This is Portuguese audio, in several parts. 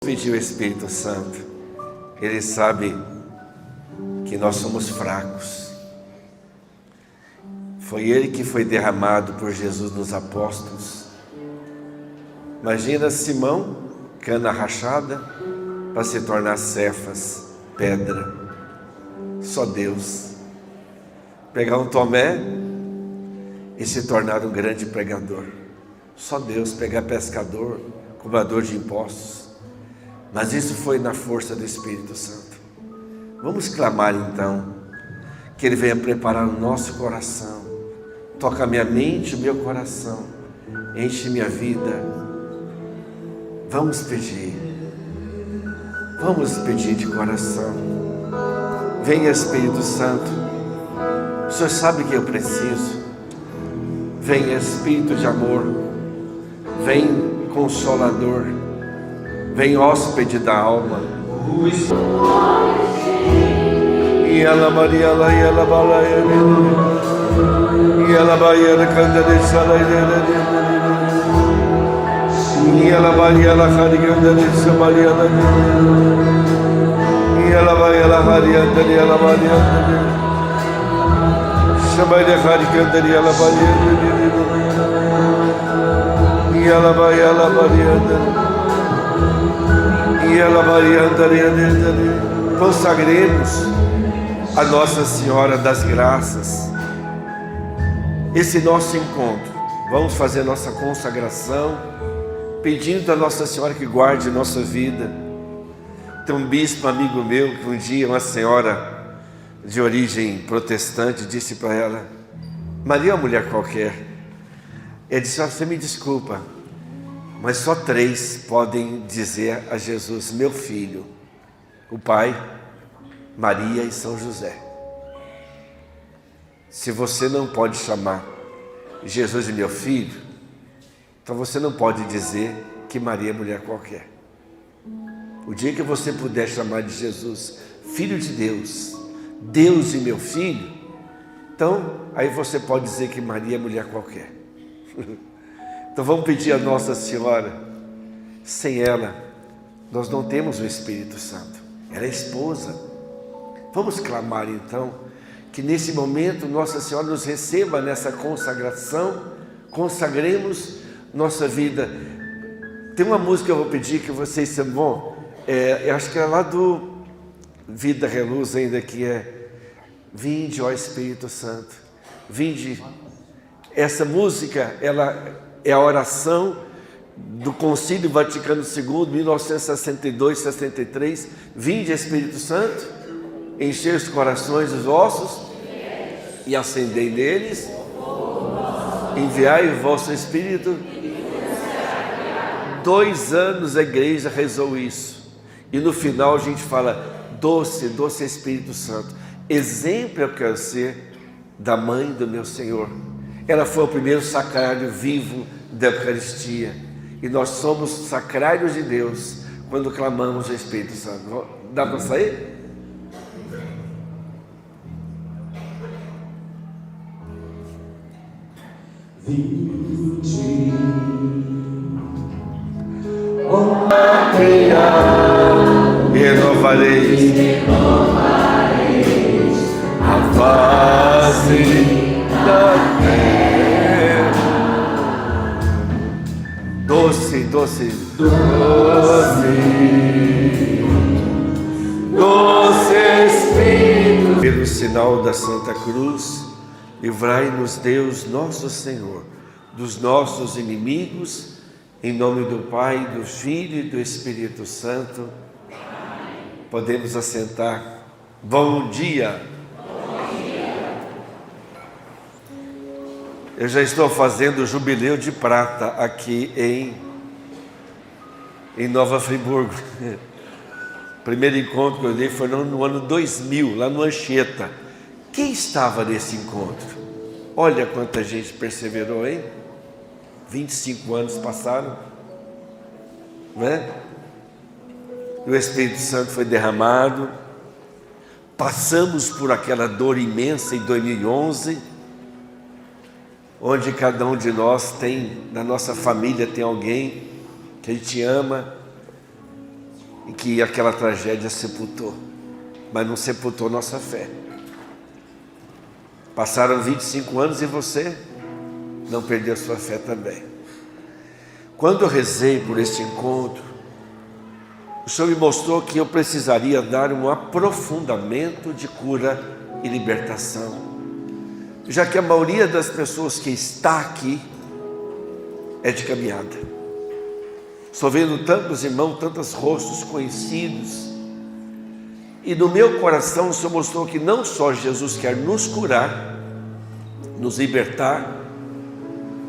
pedir o Espírito Santo. Ele sabe que nós somos fracos. Foi Ele que foi derramado por Jesus nos apóstolos. Imagina Simão, cana rachada, para se tornar Cefas, pedra. Só Deus. Pegar um Tomé e se tornar um grande pregador. Só Deus. Pegar pescador, cobrador de impostos. Mas isso foi na força do Espírito Santo. Vamos clamar então, que Ele venha preparar o nosso coração. Toca a minha mente, o meu coração. Enche minha vida. Vamos pedir. Vamos pedir de coração. Venha Espírito Santo. O Senhor sabe que eu preciso. Venha Espírito de amor. Vem Consolador. Vem hóspede da alma. E ela Maria, ela balaia, e ela baia, canta de sala, e ela baia, ela canta de Samaria, e ela baia, ela canta de ela Maria, Samaria canta de ela Maria, e ela baia, ela Maria. E ela variandaria. Consagremos a Nossa Senhora das Graças esse nosso encontro. Vamos fazer nossa consagração, pedindo a Nossa Senhora que guarde nossa vida. Tem um bispo amigo meu que um dia uma senhora de origem protestante disse para ela: Maria é uma mulher qualquer. Ele disse: você me desculpa, mas só 3 podem dizer a Jesus: meu filho, o Pai, Maria e São José. Se você não pode chamar Jesus de meu filho, então você não pode dizer que Maria é mulher qualquer. O dia que você puder chamar de Jesus Filho de Deus, Deus e meu filho, então aí você pode dizer que Maria é mulher qualquer. Então vamos pedir a Nossa Senhora. Sem ela, nós não temos o Espírito Santo. Ela é esposa. Vamos clamar então, que nesse momento Nossa Senhora nos receba nessa consagração. Consagremos nossa vida. Tem uma música que eu vou pedir que vocês são bom. Eu acho que é lá do Vida Reluz ainda, que é: vinde, ó Espírito Santo, vinde. Essa música, ela é a oração do Concílio Vaticano II, 1962-63. Vinde, Espírito Santo, enchei os corações dos vossos e acendei neles, enviai o vosso Espírito. 2 anos a igreja rezou isso. E no final a gente fala: doce, doce Espírito Santo. Exemplo eu quero ser da mãe do meu Senhor. Ela foi o primeiro sacrário vivo da Eucaristia. E nós somos sacrários de Deus quando clamamos o Espírito Santo. Dá para sair? Vinde, ó Maria, renovareis a face da terra. Doce, doce, doce, doce Espírito. Pelo sinal da Santa Cruz, livrai-nos Deus nosso Senhor dos nossos inimigos, em nome do Pai, do Filho e do Espírito Santo. Podemos assentar. Bom dia. Eu já estou fazendo o jubileu de prata aqui em Nova Friburgo. O primeiro encontro que eu dei foi no ano 2000, lá no Anchieta. Quem estava nesse encontro? Olha quanta gente perseverou, hein? 25 anos passaram, né? E o Espírito Santo foi derramado. Passamos por aquela dor imensa em 2011, onde cada um de nós tem, na nossa família tem alguém que a gente ama, e que aquela tragédia sepultou, mas não sepultou nossa fé. Passaram 25 anos e você não perdeu sua fé também. Quando eu rezei por este encontro, o Senhor me mostrou que eu precisaria dar um aprofundamento de cura e libertação, já que a maioria das pessoas que está aqui é de caminhada. Estou vendo tantos irmãos, tantos rostos conhecidos, e no meu coração o Senhor mostrou que não só Jesus quer nos curar, nos libertar,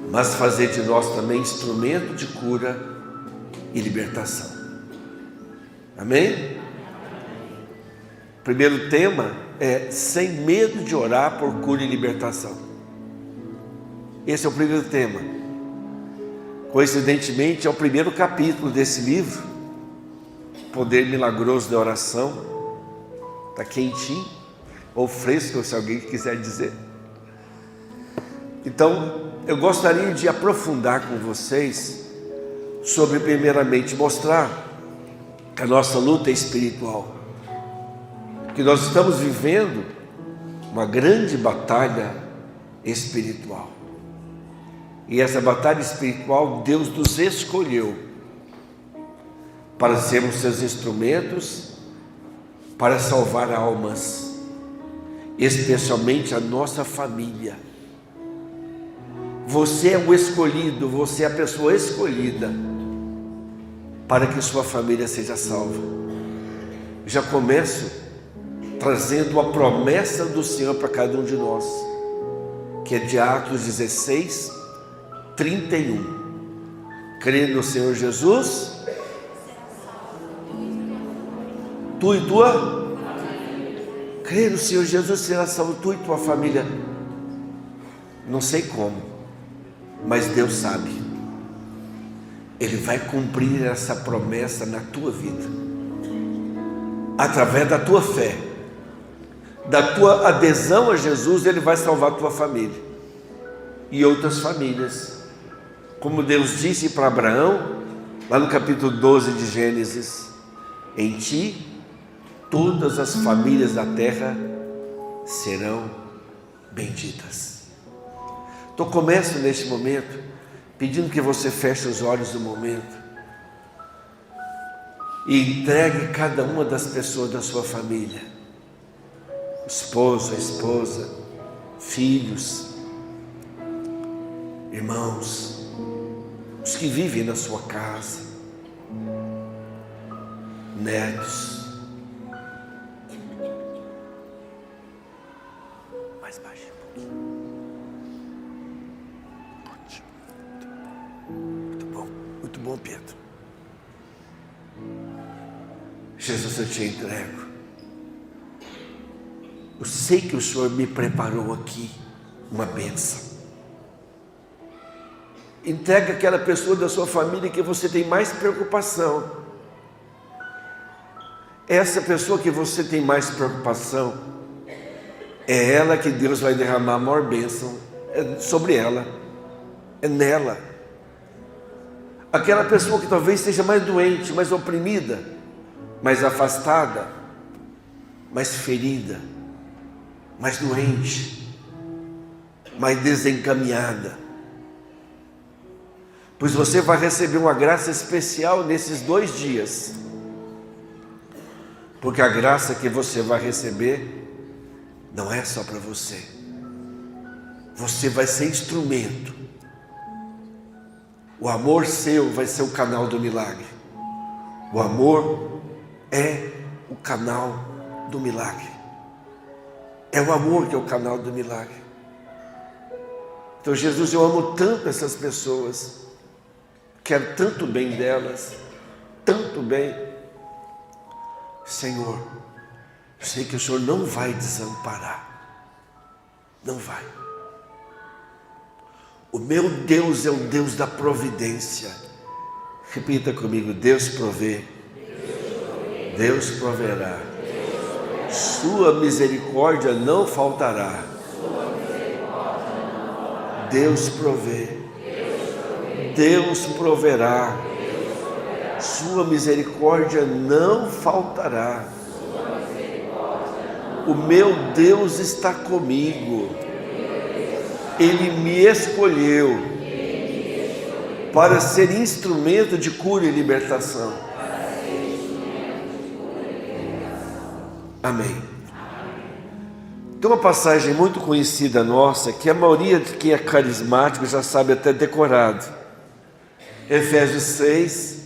mas fazer de nós também instrumento de cura e libertação. Amém? O primeiro tema é sem medo de orar por cura e libertação. Esse é o primeiro tema. Coincidentemente é o primeiro capítulo desse livro, Poder Milagroso da Oração. Está quentinho ou fresco, se alguém quiser dizer. Então, eu gostaria de aprofundar com vocês sobre, primeiramente, mostrar que a nossa luta é espiritual, que nós estamos vivendo uma grande batalha espiritual. E essa batalha espiritual, Deus nos escolheu para sermos seus instrumentos para salvar almas, especialmente a nossa família. Você é o escolhido, você é a pessoa escolhida para que sua família seja salva. Já começo trazendo a promessa do Senhor para cada um de nós, que é de Atos 16, 31. Crê no Senhor Jesus, tu e tua, crê no Senhor Jesus, será salvo tu e tua família. Não sei como, mas Deus sabe. Ele vai cumprir essa promessa na tua vida, através da tua fé, da tua adesão a Jesus. Ele vai salvar a tua família e outras famílias, como Deus disse para Abraão, lá no capítulo 12 de Gênesis: em ti todas as famílias da terra serão benditas. Então começo neste momento pedindo que você feche os olhos no momento e entregue cada uma das pessoas da sua família, esposo, esposa, filhos, irmãos, os que vivem na sua casa, netos. Mais baixo um pouquinho. Muito bom, Pedro. Jesus, eu te entrego. Eu sei que o Senhor me preparou aqui uma bênção. Entrega aquela pessoa da sua família que você tem mais preocupação. Essa pessoa que você tem mais preocupação, é ela que Deus vai derramar a maior bênção sobre ela. É nela. Aquela pessoa que talvez esteja mais doente, mais oprimida, mais afastada, mais ferida, mais doente, mais desencaminhada. Pois você vai receber uma graça especial nesses 2 dias. Porque a graça que você vai receber não é só para você. Você vai ser instrumento. O amor seu vai ser o canal do milagre. O amor é o canal do milagre. É o amor que é o canal do milagre. Então, Jesus, eu amo tanto essas pessoas, quero tanto bem delas, tanto bem. Senhor, eu sei que o Senhor não vai desamparar, não vai. O meu Deus é o Deus da providência. Repita comigo: Deus provê, Deus proverá, sua misericórdia não faltará. Deus provê, Deus proverá, Sua misericórdia não faltará. O meu Deus está comigo. Ele me escolheu para ser instrumento de cura e libertação. Amém. Tem uma passagem muito conhecida nossa, que a maioria de quem é carismático já sabe até decorado. Efésios 6,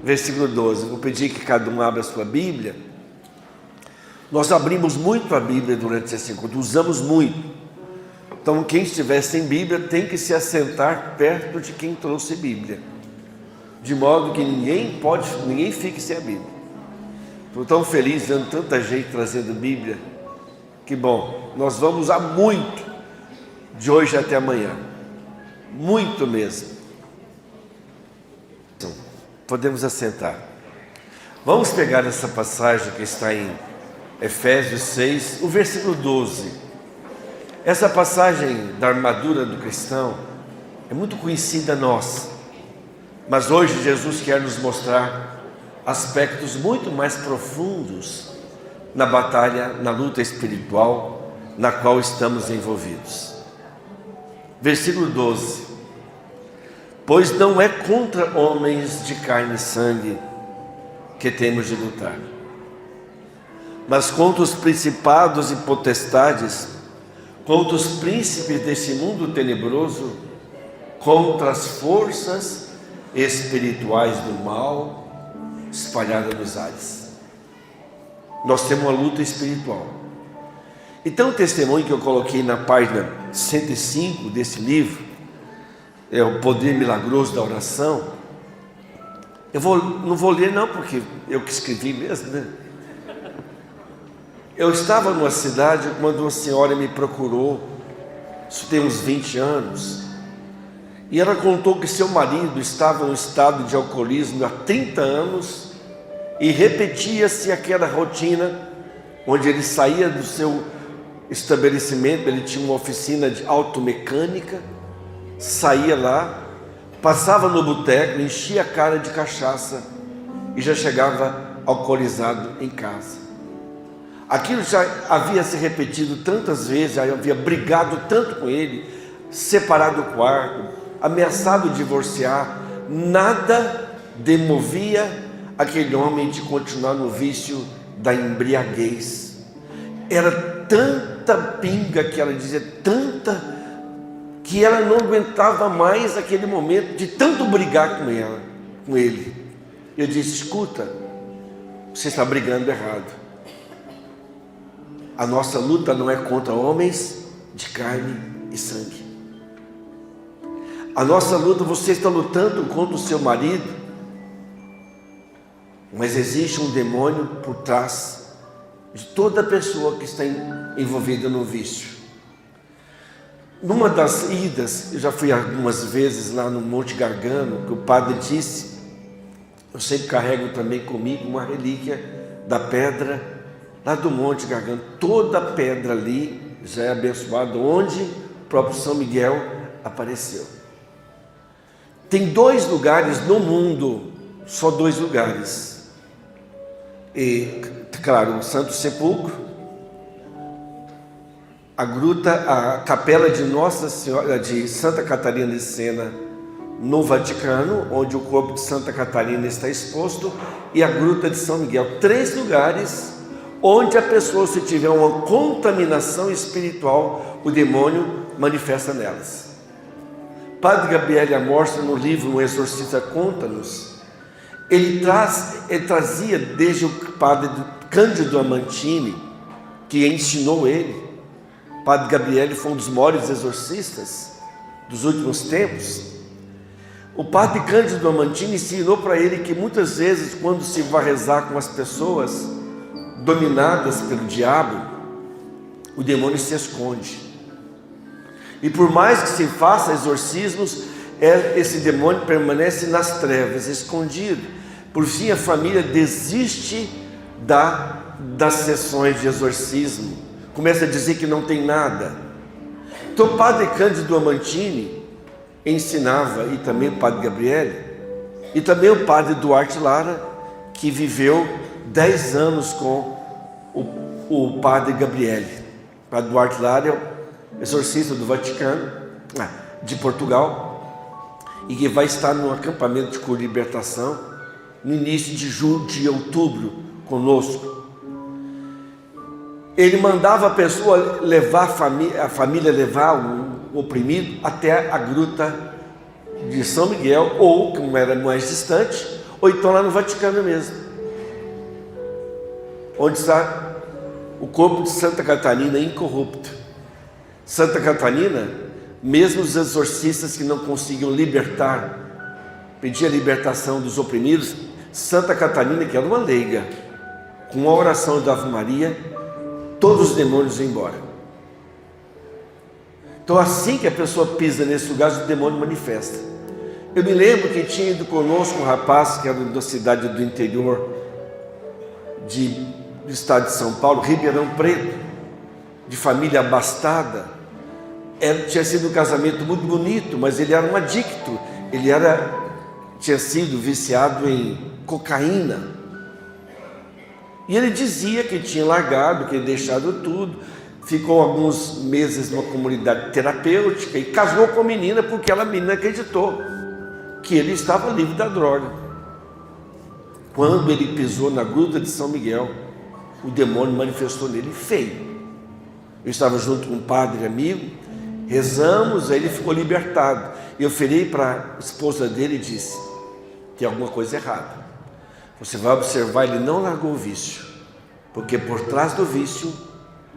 versículo 12. Vou pedir que cada um abra a sua Bíblia. Nós abrimos muito a Bíblia durante esse encontro, usamos muito. Então quem estiver sem Bíblia tem que se assentar perto de quem trouxe Bíblia, de modo que ninguém fique sem a Bíblia. Estou tão feliz vendo tanta gente trazendo Bíblia. Que bom, nós vamos usar muito de hoje até amanhã, muito mesmo. Então, podemos assentar. Vamos pegar essa passagem que está em Efésios 6, o versículo 12. Essa passagem da armadura do cristão é muito conhecida nossa, mas hoje Jesus quer nos mostrar aspectos muito mais profundos na batalha, na luta espiritual na qual estamos envolvidos. Versículo 12: pois não é contra homens de carne e sangue que temos de lutar, mas contra os principados e potestades, contra os príncipes desse mundo tenebroso, contra as forças espirituais do mal espalhadas nos ares. Nós temos uma luta espiritual. Então o testemunho que eu coloquei na página 105 desse livro, é o poder milagroso da oração. Não vou ler não, porque eu que escrevi mesmo, né? Eu estava numa cidade quando uma senhora me procurou, isso tem uns 20 anos, e ela contou que seu marido estava em um estado de alcoolismo há 30 anos, e repetia-se aquela rotina, onde ele saía do seu estabelecimento, ele tinha uma oficina de automecânica, saía lá, passava no boteco, enchia a cara de cachaça e já chegava alcoolizado em casa. Aquilo já havia se repetido tantas vezes, já havia brigado tanto com ele, separado do quarto, ameaçado divorciar, nada demovia aquele homem de continuar no vício da embriaguez. Era tanta pinga que ela dizia, tanta, que ela não aguentava mais aquele momento de tanto brigar com ele. Eu disse: escuta, você está brigando errado. A nossa luta não é contra homens de carne e sangue. A nossa luta, você está lutando contra o seu marido, mas existe um demônio por trás de toda pessoa que está envolvida no vício. Numa das idas, eu já fui algumas vezes lá no Monte Gargano, que o padre disse, eu sempre carrego também comigo uma relíquia da pedra lá do Monte Gargano. Toda pedra ali já é abençoada, onde o próprio São Miguel apareceu. Tem 2 lugares no mundo, só 2 lugares. E, claro, o Santo Sepulcro, a gruta, a capela de Nossa Senhora de Santa Catarina de Sena no Vaticano, onde o corpo de Santa Catarina está exposto, e a gruta de São Miguel. 3 lugares onde a pessoa, se tiver uma contaminação espiritual, o demônio manifesta nelas. Padre Gabriele Amorça, no livro O Exorcista Conta-nos, ele trazia desde o padre Cândido Amantini, que ensinou ele. Padre Gabriele foi um dos maiores exorcistas dos últimos tempos. O padre Cândido Amantini ensinou para ele que muitas vezes, quando se vai rezar com as pessoas dominadas pelo diabo, o demônio se esconde. E por mais que se faça exorcismos, esse demônio permanece nas trevas, escondido. Por fim, a família desiste das sessões de exorcismo, começa a dizer que não tem nada. Então o padre Cândido Amantini ensinava, e também o padre Gabriele, E também o padre Duarte Lara, que viveu 10 anos com o padre Gabriele. O padre Duarte Lara é o exorcista do Vaticano, de Portugal, e que vai estar no acampamento de cura e libertação no início de outubro conosco. Ele mandava a pessoa levar a família levar o oprimido até a gruta de São Miguel, ou, como era mais distante, ou então lá no Vaticano mesmo, onde está o corpo de Santa Catarina incorrupto. Santa Catarina, mesmo os exorcistas que não conseguiam libertar, pedir a libertação dos oprimidos, Santa Catarina, que era uma leiga, com a oração da Ave Maria, todos os demônios iam embora. Então, assim que a pessoa pisa nesse lugar, o demônio manifesta. Eu me lembro que tinha ido conosco um rapaz que era da cidade do interior do estado de São Paulo, Ribeirão Preto, de família abastada. Tinha sido um casamento muito bonito, mas ele era um adicto. Ele tinha sido viciado em cocaína. E ele dizia que tinha largado, que tinha deixado tudo. Ficou alguns meses numa comunidade terapêutica e casou com a menina, porque a menina acreditou que ele estava livre da droga. Quando ele pisou na gruta de São Miguel, o demônio manifestou nele feio. Eu estava junto com um padre amigo, rezamos, aí ele ficou libertado. Eu virei para a esposa dele e disse: tem alguma coisa errada. Você vai observar, ele não largou o vício, porque por trás do vício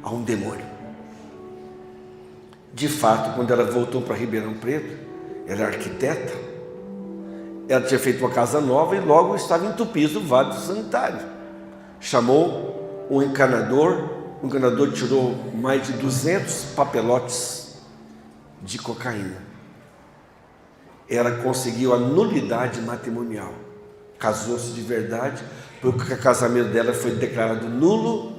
há um demônio. De fato, quando ela voltou para Ribeirão Preto, ela era arquiteta, ela tinha feito uma casa nova e logo estava entupido o vaso sanitário. Chamou um encanador, o encanador tirou mais de 200 papelotes de cocaína. Ela conseguiu a nulidade matrimonial, casou-se de verdade, porque o casamento dela foi declarado nulo,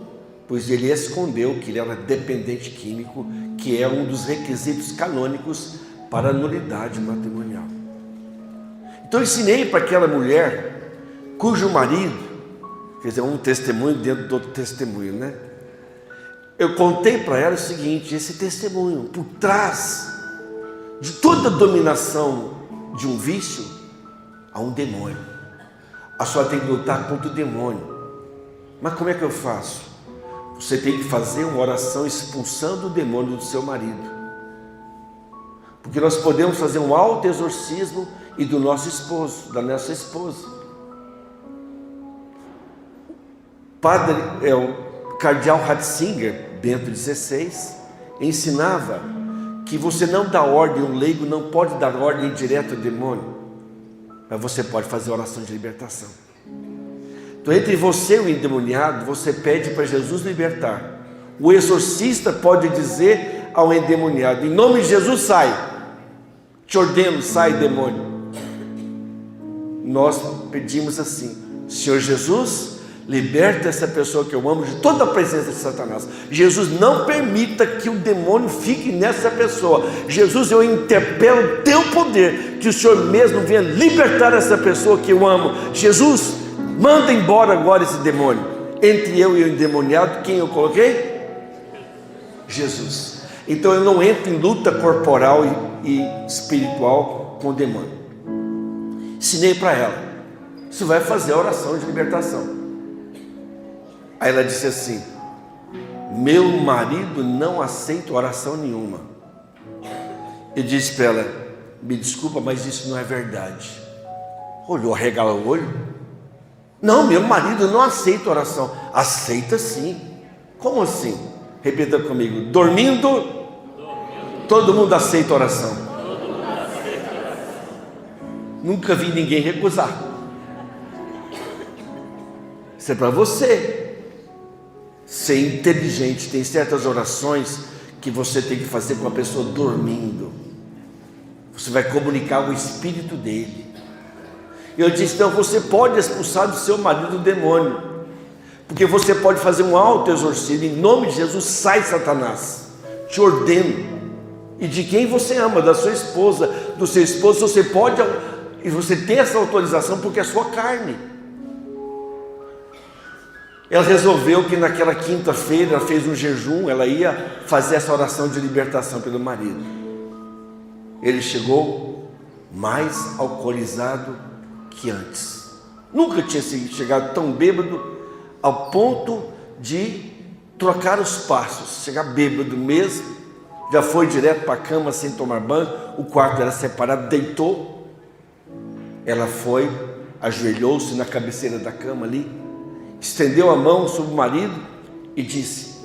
pois ele escondeu que ele era dependente químico, que é um dos requisitos canônicos para a nulidade matrimonial. Então eu ensinei para aquela mulher, cujo marido, quer dizer, um testemunho dentro do outro testemunho, né? Eu contei para ela o seguinte: esse testemunho, por trás de toda a dominação de um vício, há um demônio. A senhora tem que lutar contra o demônio. Mas como é que eu faço? Você tem que fazer uma oração expulsando o demônio do seu marido. Porque nós podemos fazer um auto-exorcismo e do nosso esposo, da nossa esposa. O cardeal Ratzinger, Bento XVI, ensinava que você não dá ordem, um leigo não pode dar ordem direta ao demônio, mas você pode fazer oração de libertação. Então, entre você e o endemoniado, você pede para Jesus libertar. O exorcista pode dizer ao endemoniado: em nome de Jesus, sai. Te ordeno, sai, demônio. Nós pedimos assim: Senhor Jesus, liberta essa pessoa que eu amo de toda a presença de Satanás. Jesus, não permita que o demônio fique nessa pessoa. Jesus, eu interpelo o teu poder, que o Senhor mesmo venha libertar essa pessoa que eu amo. Jesus, manda embora agora esse demônio. Entre eu e o endemoniado, quem eu coloquei? Jesus. Então eu não entro em luta corporal e espiritual com o demônio. Ensinei para ela: você vai fazer a oração de libertação. Aí ela disse assim: meu marido não aceita oração nenhuma. Eu disse para ela: me desculpa, mas isso não é verdade. Olhou, arregalou o olho. Não, meu marido não aceita oração. Aceita sim. Como assim? Repita comigo: dormindo, todo mundo aceita oração. Nunca vi ninguém recusar. Isso é para você ser inteligente. Tem certas orações que você tem que fazer com a pessoa dormindo. Você vai comunicar o espírito dele. Eu disse: então você pode expulsar do seu marido o demônio, porque você pode fazer um auto-exorcismo. Em nome de Jesus, sai, Satanás, te ordeno. E de quem você ama, da sua esposa, do seu esposo, você pode E você tem essa autorização porque é sua carne. Ela resolveu que naquela quinta-feira ela fez um jejum, ela ia fazer essa oração de libertação pelo marido. Ele chegou mais alcoolizado que antes. Nunca tinha chegado tão bêbado ao ponto de trocar os passos, chegar bêbado mesmo. Já foi direto para a cama sem tomar banho, o quarto era separado, deitou. Ela foi, ajoelhou-se na cabeceira da cama ali, estendeu a mão sobre o marido e disse: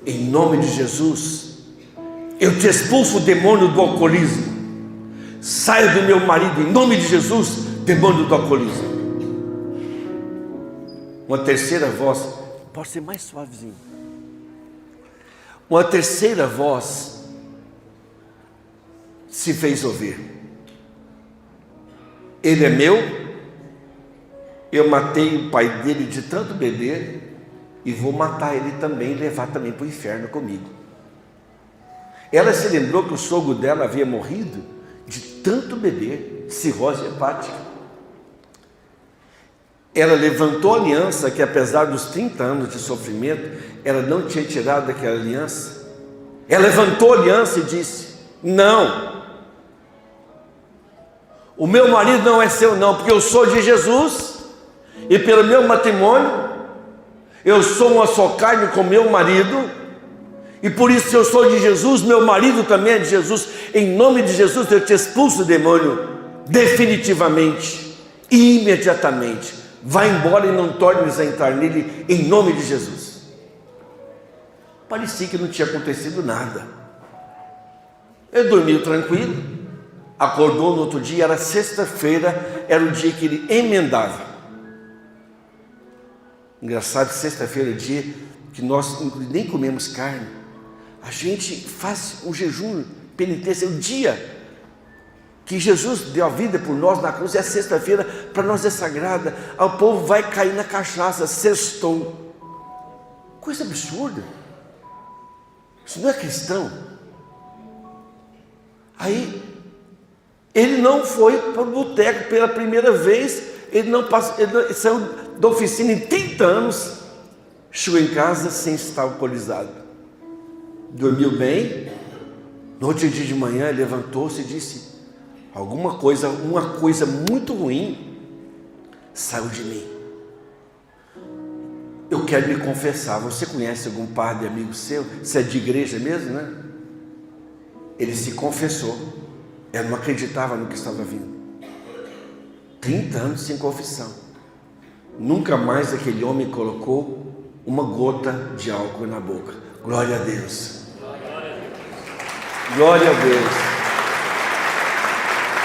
em nome de Jesus, eu te expulso o demônio do alcoolismo. Saia do meu marido, em nome de Jesus, demônio do alcoolismo. Uma terceira voz, pode ser mais suavezinho. Uma terceira voz se fez ouvir: ele é meu, eu matei o pai dele de tanto beber e vou matar ele também e levar também para o inferno comigo. Ela se lembrou que o sogro dela havia morrido de tanto beber, cirrose hepática. Ela levantou a aliança que, apesar dos 30 anos de sofrimento, ela não tinha tirado daquela aliança. Ela levantou a aliança e disse: não, o meu marido não é seu não, porque eu sou de Jesus, e pelo meu matrimônio, eu sou uma só carne com meu marido, e por isso, se eu sou de Jesus, meu marido também é de Jesus. Em nome de Jesus, eu te expulso o demônio, definitivamente, e imediatamente. Vai embora e não tornes a entrar nele, em nome de Jesus. Parecia que não tinha acontecido nada. Ele dormiu tranquilo, acordou no outro dia, era sexta-feira, era o dia que ele emendava. Engraçado, sexta-feira é o dia que nós nem comemos carne. A gente faz um jejum, penitência, é o dia que Jesus deu a vida por nós na cruz, é sexta-feira, para nós é sagrada. O povo vai cair na cachaça, sextou. Coisa absurda. Isso não é cristão. Aí, ele não foi para o boteco pela primeira vez, ele saiu da oficina em 30 anos, chegou em casa sem estar alcoolizado. Dormiu bem, no outro dia de manhã ele levantou-se e disse: uma coisa muito ruim saiu de mim. Eu quero me confessar. Você conhece algum padre amigo seu? Você é de igreja mesmo, né? Ele se confessou. Eu não acreditava no que estava vindo. 30 anos sem confissão. Nunca mais aquele homem colocou uma gota de álcool na boca. Glória a Deus. Glória a Deus.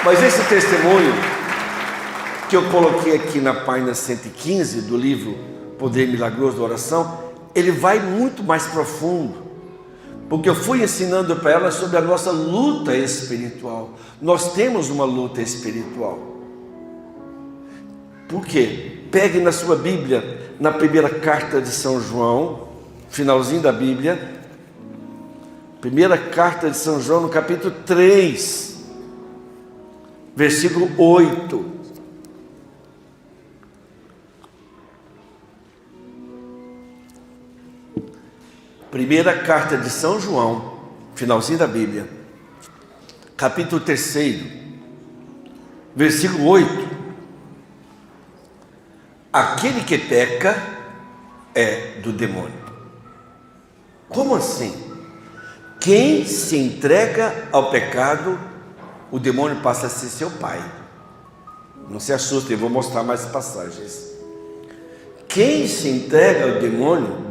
Mas esse testemunho que eu coloquei aqui na página 115 do livro Poder Milagroso da Oração, ele vai muito mais profundo, porque eu fui ensinando para ela sobre a nossa luta espiritual. Nós temos uma luta espiritual. Por quê? Pegue na sua Bíblia, na primeira carta de São João, finalzinho da Bíblia, primeira carta de São João, no capítulo 3, versículo 8. Primeira carta de São João, finalzinho da Bíblia, capítulo 3, versículo 8. Aquele que peca é do demônio. Como assim? Quem se entrega ao pecado, o demônio passa a ser seu pai. Não se assuste, eu vou mostrar mais passagens. Quem se entrega ao demônio,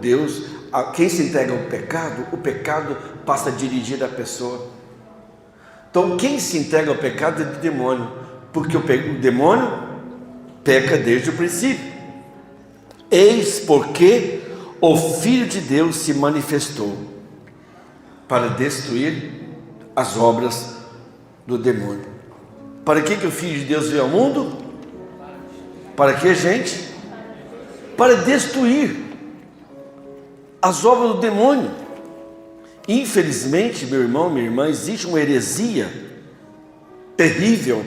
quem se entrega ao pecado, o pecado passa a dirigir a pessoa. Então, quem se entrega ao pecado é do demônio, porque o demônio peca desde o princípio. Eis porque o Filho de Deus se manifestou para destruir as obras do demônio. Para que o Filho de Deus veio ao mundo? Para que, gente? Para destruir as obras do demônio. Infelizmente, meu irmão, minha irmã, existe uma heresia terrível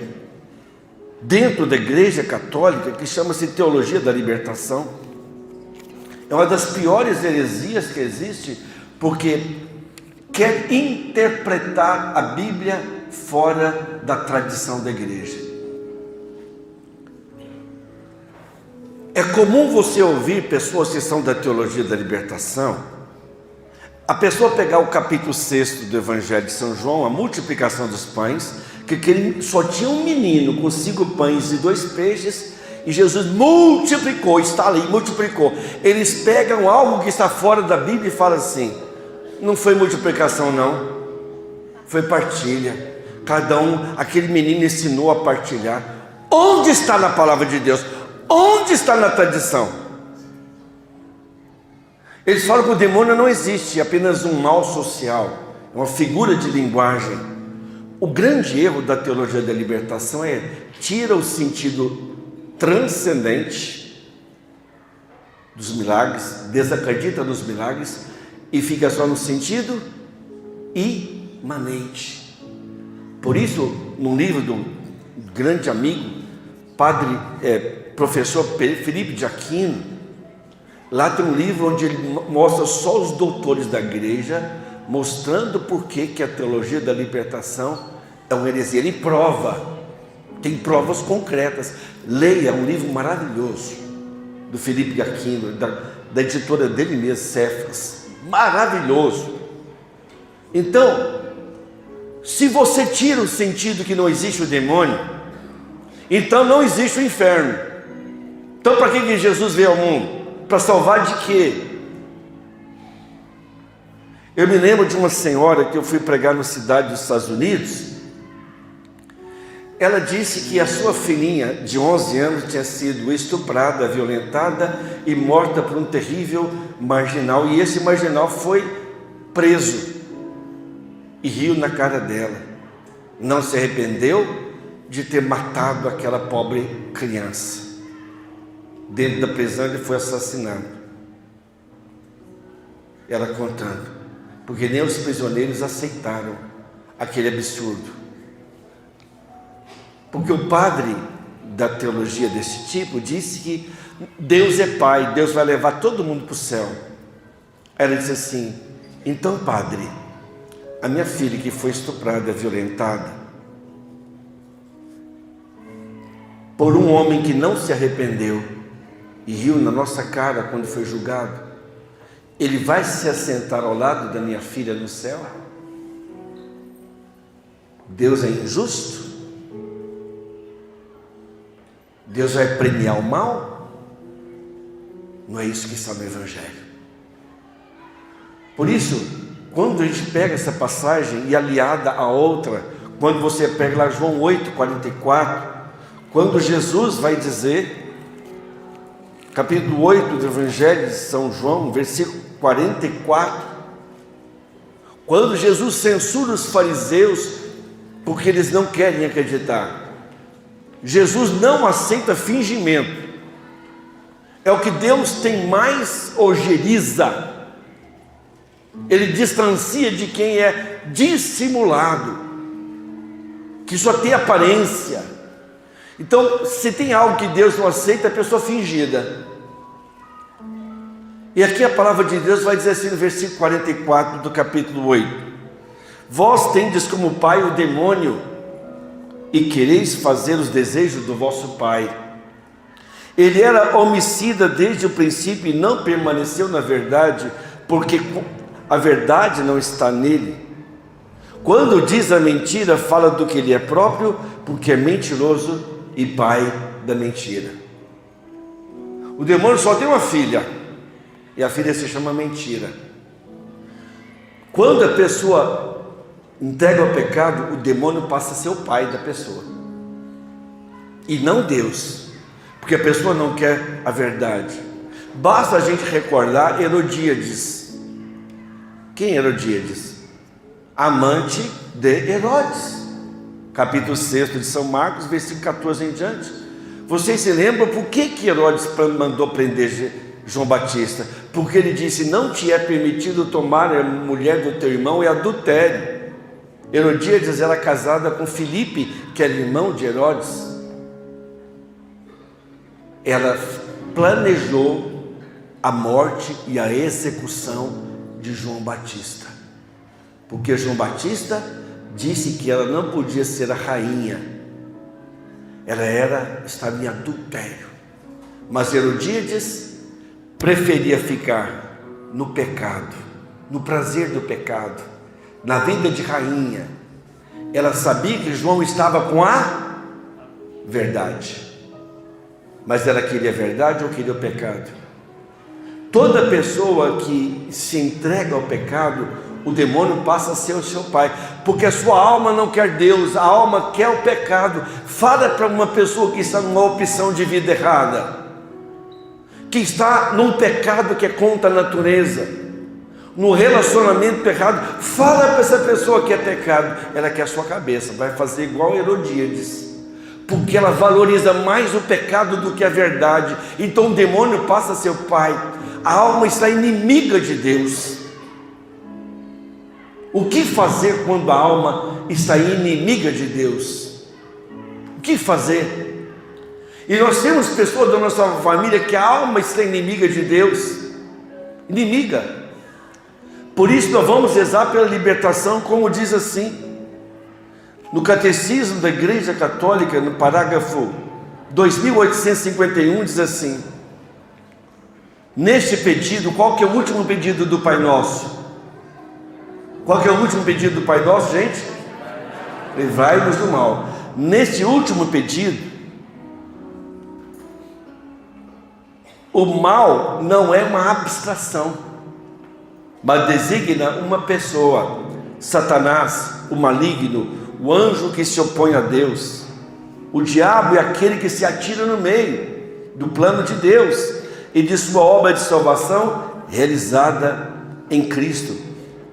dentro da Igreja Católica que chama-se Teologia da Libertação. É uma das piores heresias que existe, porque quer interpretar a Bíblia fora da tradição da igreja. É comum você ouvir pessoas que são da Teologia da Libertação, a pessoa pegar o capítulo 6 do Evangelho de São João, a multiplicação dos pães, que só tinha um menino com 5 pães e 2 peixes, e Jesus multiplicou, está ali, multiplicou. Eles pegam algo que está fora da Bíblia e falam assim: não foi multiplicação não, foi partilha. Cada aquele menino ensinou a partilhar. Onde está na palavra de Deus? Onde está na tradição? Eles falam que o demônio não existe, é apenas um mal social, é uma figura de linguagem. O grande erro da teologia da libertação é tira o sentido transcendente dos milagres, desacredita nos milagres e fica só no sentido imanente. Por isso, num livro do grande amigo, professor Felipe de Aquino, lá tem um livro onde ele mostra só os doutores da igreja, mostrando por que a teologia da libertação é uma heresia. Ele prova, tem provas concretas. Leia, um livro maravilhoso do Felipe de Aquino, da editora dele mesmo, Cefas, maravilhoso. Então, se você tira o sentido que não existe o demônio, então não existe o inferno. Então para que Jesus veio ao mundo? Para salvar de quê? Eu me lembro de uma senhora que eu fui pregar na cidade dos Estados Unidos. Ela disse que a sua filhinha de 11 anos tinha sido estuprada, violentada e morta por um terrível marginal. E esse marginal foi preso e riu na cara dela. Não se arrependeu de ter matado aquela pobre criança. Dentro da prisão ele foi assassinado. Ela contando, porque nem os prisioneiros aceitaram aquele absurdo. Porque o padre da teologia desse tipo disse que Deus é Pai, Deus vai levar todo mundo para o céu. Ela disse assim: então, padre, a minha filha que foi estuprada, violentada por um homem que não se arrependeu e riu na nossa cara quando foi julgado, ele vai se assentar ao lado da minha filha no céu? Deus é injusto? Deus vai premiar o mal? Não é isso que está no Evangelho. Por isso, quando a gente pega essa passagem e aliada a outra, quando você pega lá João 8,44, quando Jesus vai dizer, capítulo 8 do Evangelho de São João, versículo 44, quando Jesus censura os fariseus porque eles não querem acreditar. Jesus não aceita fingimento. É o que Deus tem mais ojeriza. Ele distancia de quem é dissimulado, que só tem aparência. Então, se tem algo que Deus não aceita, é a pessoa fingida. E aqui a palavra de Deus vai dizer assim no versículo 44 do capítulo 8: vós tendes como pai o demônio, e quereis fazer os desejos do vosso pai. Ele era homicida desde o princípio e não permaneceu na verdade, porque a verdade não está nele. Quando diz a mentira, fala do que ele é próprio, porque é mentiroso e pai da mentira. O demônio só tem uma filha, e a filha se chama mentira. Quando a pessoa entrega o pecado, o demônio passa a ser o pai da pessoa, e não Deus, porque a pessoa não quer a verdade. Basta a gente recordar Herodíades. Quem é Herodíades? Amante de Herodes, capítulo 6 de São Marcos, versículo 14 em diante. Vocês se lembram por que Herodes mandou prender João Batista? Porque ele disse: não te é permitido tomar a mulher do teu irmão, é adultério. Herodíades era casada com Filipe, que era irmão de Herodes. ela planejou a morte e a execução de João Batista, porque João Batista disse que ela não podia ser a rainha, ela estava em adultério, mas Herodíades preferia ficar no pecado, no prazer do pecado, na vida de rainha. Ela sabia que João estava com a verdade, mas ela queria a verdade ou queria o pecado? Toda pessoa que se entrega ao pecado, o demônio passa a ser o seu pai, porque a sua alma não quer Deus, a alma quer o pecado. Fala para uma pessoa que está numa opção de vida errada, que está num pecado que é contra a natureza, no relacionamento errado, fala para essa pessoa que é pecado, ela quer a sua cabeça, vai fazer igual Herodíades, porque ela valoriza mais o pecado do que a verdade. Então o demônio passa a ser o pai. A alma está inimiga de Deus. O que fazer quando a alma está inimiga de Deus? O que fazer? E nós temos pessoas da nossa família que a alma está inimiga de Deus, inimiga. Por isso nós vamos rezar pela libertação, como diz assim, no Catecismo da Igreja Católica, no parágrafo 2851, diz assim: neste pedido, qual que é o último pedido do Pai Nosso? Qual que é o último pedido do Pai Nosso, gente? Livrai-nos do mal. Neste último pedido, o mal não é uma abstração, mas designa uma pessoa. Satanás, o maligno, o anjo que se opõe a Deus, o diabo é aquele que se atira no meio do plano de Deus e de sua obra de salvação realizada em Cristo.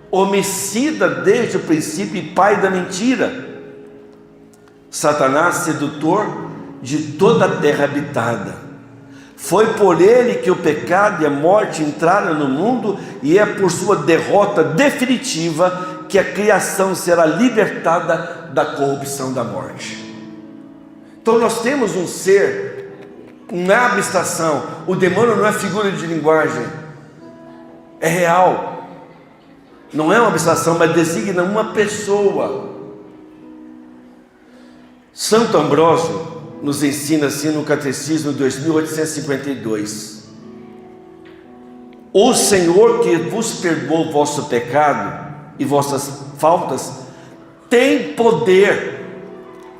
Homicida desde o princípio e pai da mentira. Satanás, sedutor de toda a terra habitada. Foi por ele que o pecado e a morte entraram no mundo, e é por sua derrota definitiva que a criação será libertada da corrupção da morte. Então nós temos um ser, uma abstração. O demônio não é figura de linguagem, é real. Não é uma abstração, mas designa uma pessoa. Santo Ambrósio nos ensina assim no Catecismo 2852: o Senhor que vos perdoou o vosso pecado e vossas faltas tem poder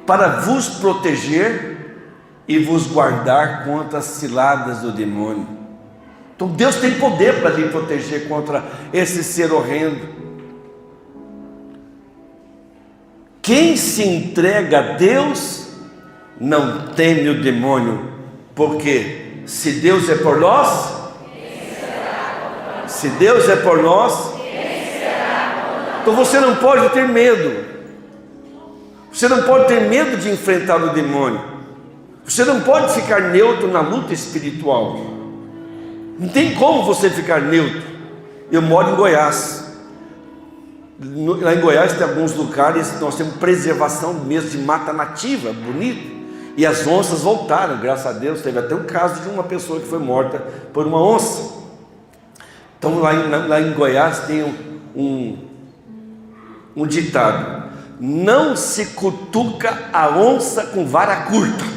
para vos proteger e vos guardar contra as ciladas do demônio. Então Deus tem poder para lhe proteger contra esse ser horrendo. Quem se entrega a Deus não teme o demônio, porque se Deus é por nós, se Deus é por nós, então você não pode ter medo. Você não pode ter medo de enfrentar o demônio. Você não pode ficar neutro na luta espiritual. Não tem como você ficar neutro. Eu moro em Goiás. Lá em Goiás tem alguns lugares que nós temos preservação mesmo de mata nativa, bonito. E as onças voltaram, graças a Deus. Teve até um caso de uma pessoa que foi morta por uma onça. Então lá em Goiás tem um ditado: não se cutuca a onça com vara curta.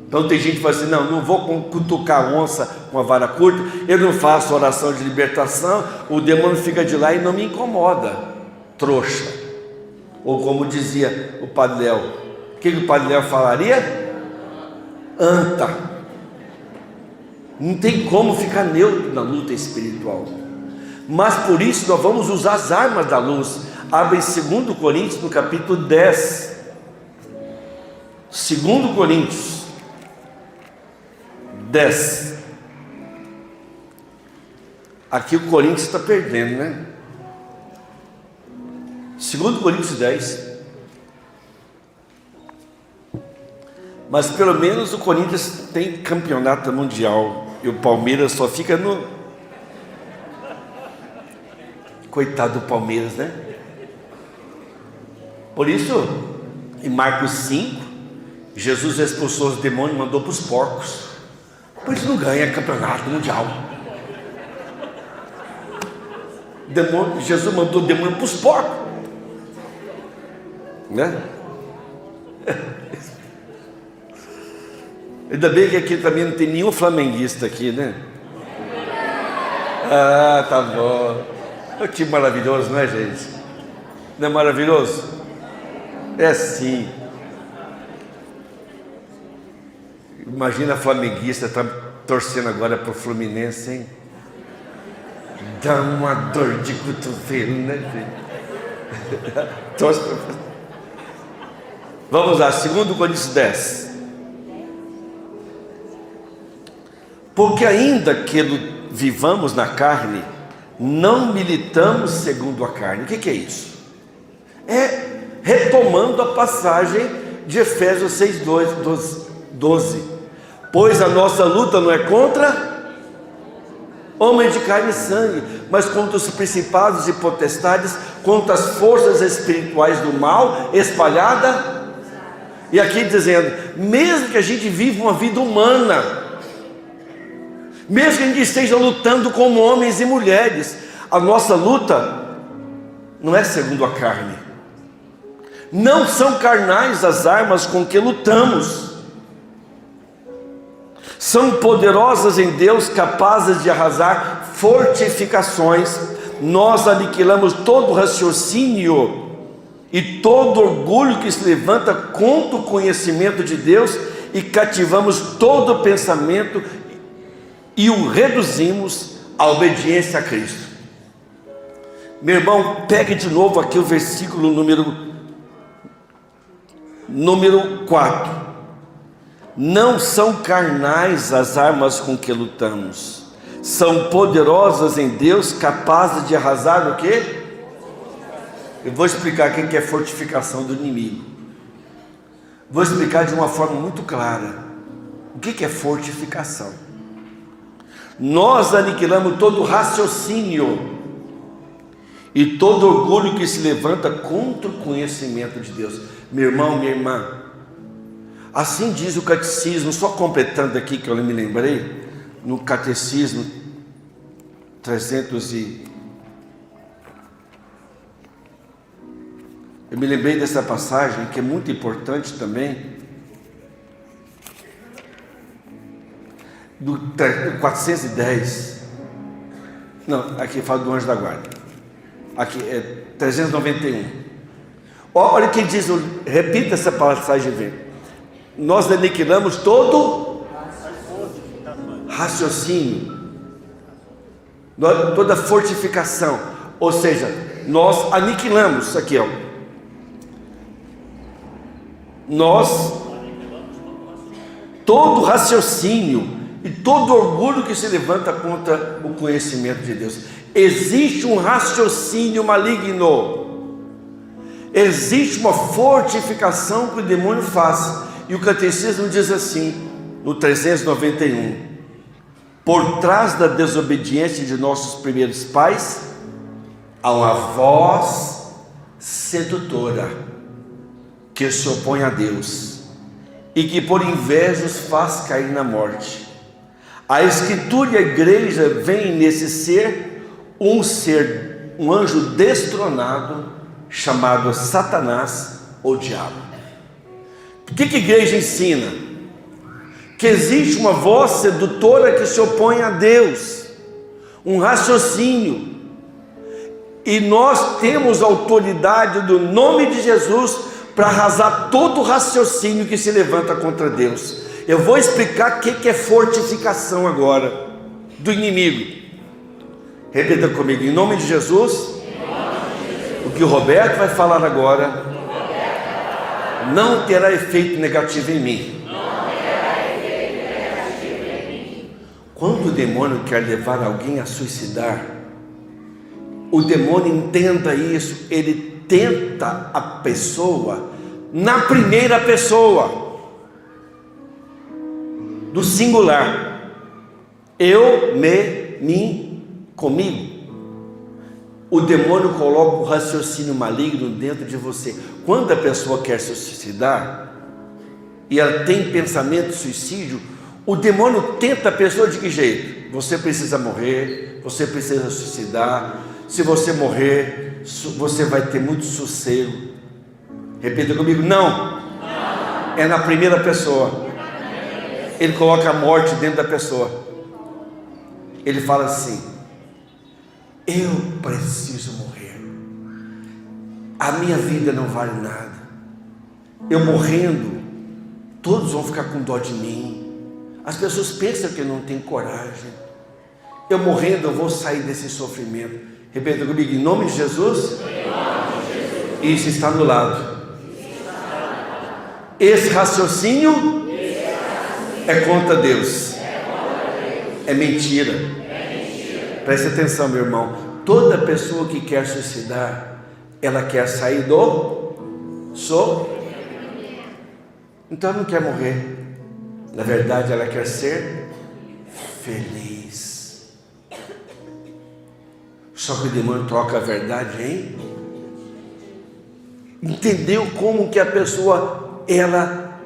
Então tem gente que fala assim: não vou cutucar a onça com a vara curta, eu não faço oração de libertação, o demônio fica de lá e não me incomoda, trouxa. Ou como dizia o Padre Léo, o que o Padre Léo falaria? Anta. Não tem como ficar neutro na luta espiritual. Mas por isso nós vamos usar as armas da luz. Abre em 2 Coríntios no capítulo 10. 2 Coríntios 10. Aqui o Corinthians está perdendo, né? 2 Coríntios 10. Mas pelo menos o Corinthians tem campeonato mundial e o Palmeiras só fica no... Coitado do Palmeiras, né? Por isso, em Marcos 5, Jesus expulsou os demônios e mandou para os porcos. Pois não ganha campeonato mundial. Jesus mandou o demônio para os porcos, né? Ainda bem que aqui também não tem nenhum flamenguista aqui, né? Ah, tá bom. Que maravilhoso, não é, gente? Não é maravilhoso? É sim. Imagina a flamenguista tá torcendo agora para o Fluminense, hein? Dá uma dor de cotovelo, né, gente? Torce para... Vamos lá, 2 Coríntios 10. Porque ainda que vivamos na carne, não militamos segundo a carne. O que é isso? É retomando a passagem de Efésios 6, 12. Pois a nossa luta não é contra homens de carne e sangue, mas contra os principados e potestades, contra as forças espirituais do mal espalhada. E aqui dizendo, mesmo que a gente viva uma vida humana, mesmo que a gente esteja lutando como homens e mulheres, a nossa luta não é segundo a carne. Não são carnais as armas com que lutamos. São poderosas em Deus, capazes de arrasar fortificações. Nós aniquilamos todo raciocínio e todo orgulho que se levanta contra o conhecimento de Deus, e cativamos todo pensamento e o reduzimos à obediência a Cristo. Meu irmão, pegue de novo aqui o versículo número 4. Não são carnais as armas com que lutamos, são poderosas em Deus, capazes de arrasar o quê? Eu vou explicar o que é fortificação do inimigo. Vou explicar de uma forma muito clara o que é fortificação. Nós aniquilamos todo raciocínio e todo orgulho que se levanta contra o conhecimento de Deus. Meu irmão, minha irmã, assim diz o catecismo, só completando aqui que eu me lembrei, no catecismo 300 eu me lembrei dessa passagem que é muito importante também, do 410, não, aqui fala do anjo da guarda, aqui é 391, olha o que diz, repita essa passagem, vem. Nós aniquilamos todo raciocínio, toda fortificação, ou seja, nós aniquilamos, aqui ó, nós, todo raciocínio e todo orgulho que se levanta contra o conhecimento de Deus. Existe um raciocínio maligno, existe uma fortificação que o demônio faz, e o catecismo diz assim, no 391, por trás da desobediência de nossos primeiros pais, há uma voz sedutora, que se opõe a Deus, e que por inveja os faz cair na morte. A Escritura e a igreja veem nesse ser, um anjo destronado, chamado Satanás ou Diabo. O que a igreja ensina? Que existe uma voz sedutora que se opõe a Deus, um raciocínio, e nós temos autoridade do nome de Jesus para arrasar todo o raciocínio que se levanta contra Deus. Eu vou explicar o que é fortificação agora do inimigo. Repita comigo, em nome de Jesus. O que o Roberto vai falar agora não terá efeito negativo em mim. Quando o demônio quer levar alguém a suicidar, o demônio, entenda isso, ele tenta a pessoa na primeira pessoa do singular, eu, me, mim, comigo. O demônio coloca o raciocínio maligno dentro de você. Quando a pessoa quer se suicidar, e ela tem pensamento de suicídio, o demônio tenta a pessoa de que jeito? Você precisa morrer, você precisa suicidar, se você morrer, você vai ter muito sossego. Repita comigo, não. É na primeira pessoa. Ele coloca a morte dentro da pessoa. Ele fala assim: eu preciso morrer, a minha vida não vale nada, eu morrendo, todos vão ficar com dó de mim, as pessoas pensam que eu não tenho coragem, eu morrendo eu vou sair desse sofrimento. Repita comigo, em nome de Jesus. Isso está anulado. Esse raciocínio é contra Deus. É mentira. Preste atenção, meu irmão. Toda pessoa que quer suicidar, ela quer sair do então ela não quer morrer. Na verdade, ela quer ser feliz. Só que o demônio troca a verdade, hein? Entendeu como que a pessoa,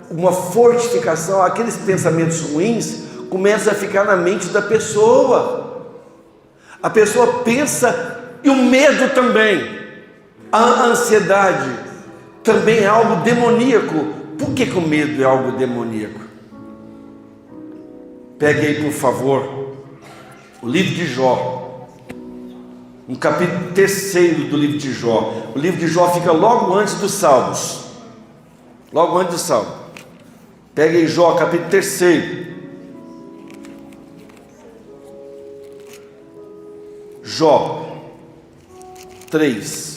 uma fortificação, aqueles pensamentos ruins começa a ficar na mente da pessoa. A pessoa pensa, e o medo também, a ansiedade também é algo demoníaco. Por que o medo é algo demoníaco? Pegue aí, por favor, o livro de Jó, no capítulo 3 do livro de Jó. O livro de Jó fica logo antes dos Salmos. Logo antes do Salmo. Pegue aí Jó, capítulo 3. Jó 3.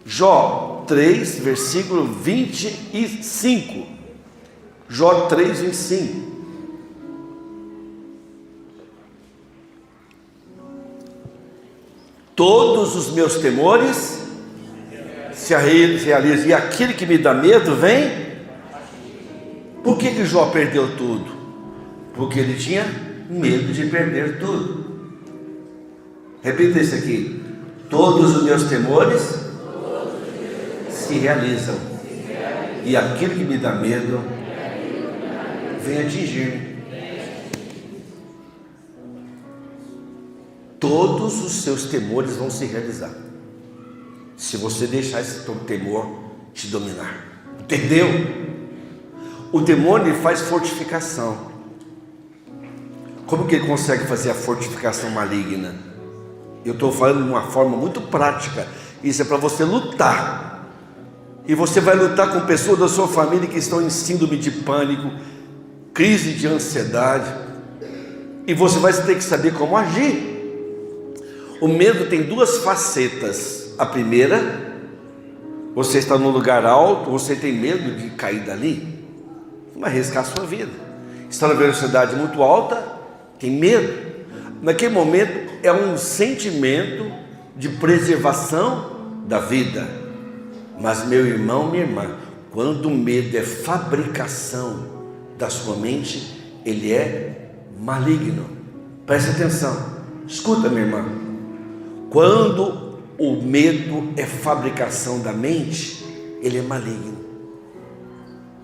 Jó 3, versículo 25. Jó 3, 25. Todos os meus temores se realizam, e aquele que me dá medo vem. Por que Jó perdeu tudo? Porque ele tinha medo de perder tudo. Repita isso aqui: todos os meus temores se realizam, e aquilo que me dá medo vem atingir-me. Todos os seus temores vão se realizar, se você deixar esse temor te dominar. Entendeu? O demônio faz fortificação. Como que ele consegue fazer a fortificação maligna? Eu estou falando de uma forma muito prática. Isso é para você lutar. E você vai lutar com pessoas da sua família que estão em síndrome de pânico, crise de ansiedade. E você vai ter que saber como agir. O medo tem duas facetas. A primeira, você está num lugar alto, você tem medo de cair dali, vai arriscar a sua vida. Está numa velocidade muito alta, tem medo. Naquele momento é um sentimento de preservação da vida. Mas meu irmão, minha irmã, quando o medo é fabricação da sua mente, ele é maligno. Preste atenção, escuta, minha irmã. Quando o medo é fabricação da mente, ele é maligno.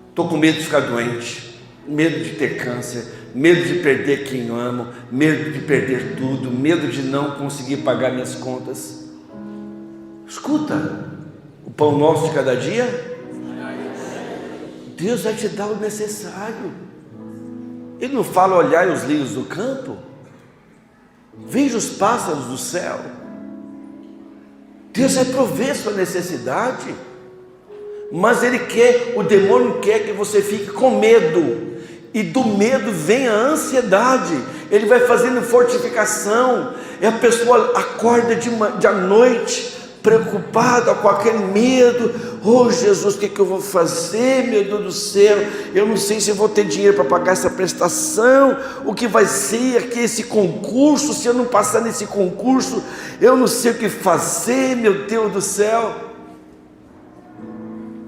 Estou com medo de ficar doente, medo de ter câncer, medo de perder quem eu amo, medo de perder tudo, medo de não conseguir pagar minhas contas. Escuta, o pão nosso de cada dia, Deus vai te dar o necessário. Ele não fala: olhai os lírios do campo, veja os pássaros do céu. Deus vai prover sua necessidade, mas o demônio quer que você fique com medo, e do medo vem a ansiedade. Ele vai fazendo fortificação, e a pessoa acorda de noite preocupada com aquele medo. Oh Jesus, o que eu vou fazer, meu Deus do céu? Eu não sei se eu vou ter dinheiro para pagar essa prestação. O que vai ser aqui esse concurso? Se eu não passar nesse concurso, eu não sei o que fazer, meu Deus do céu.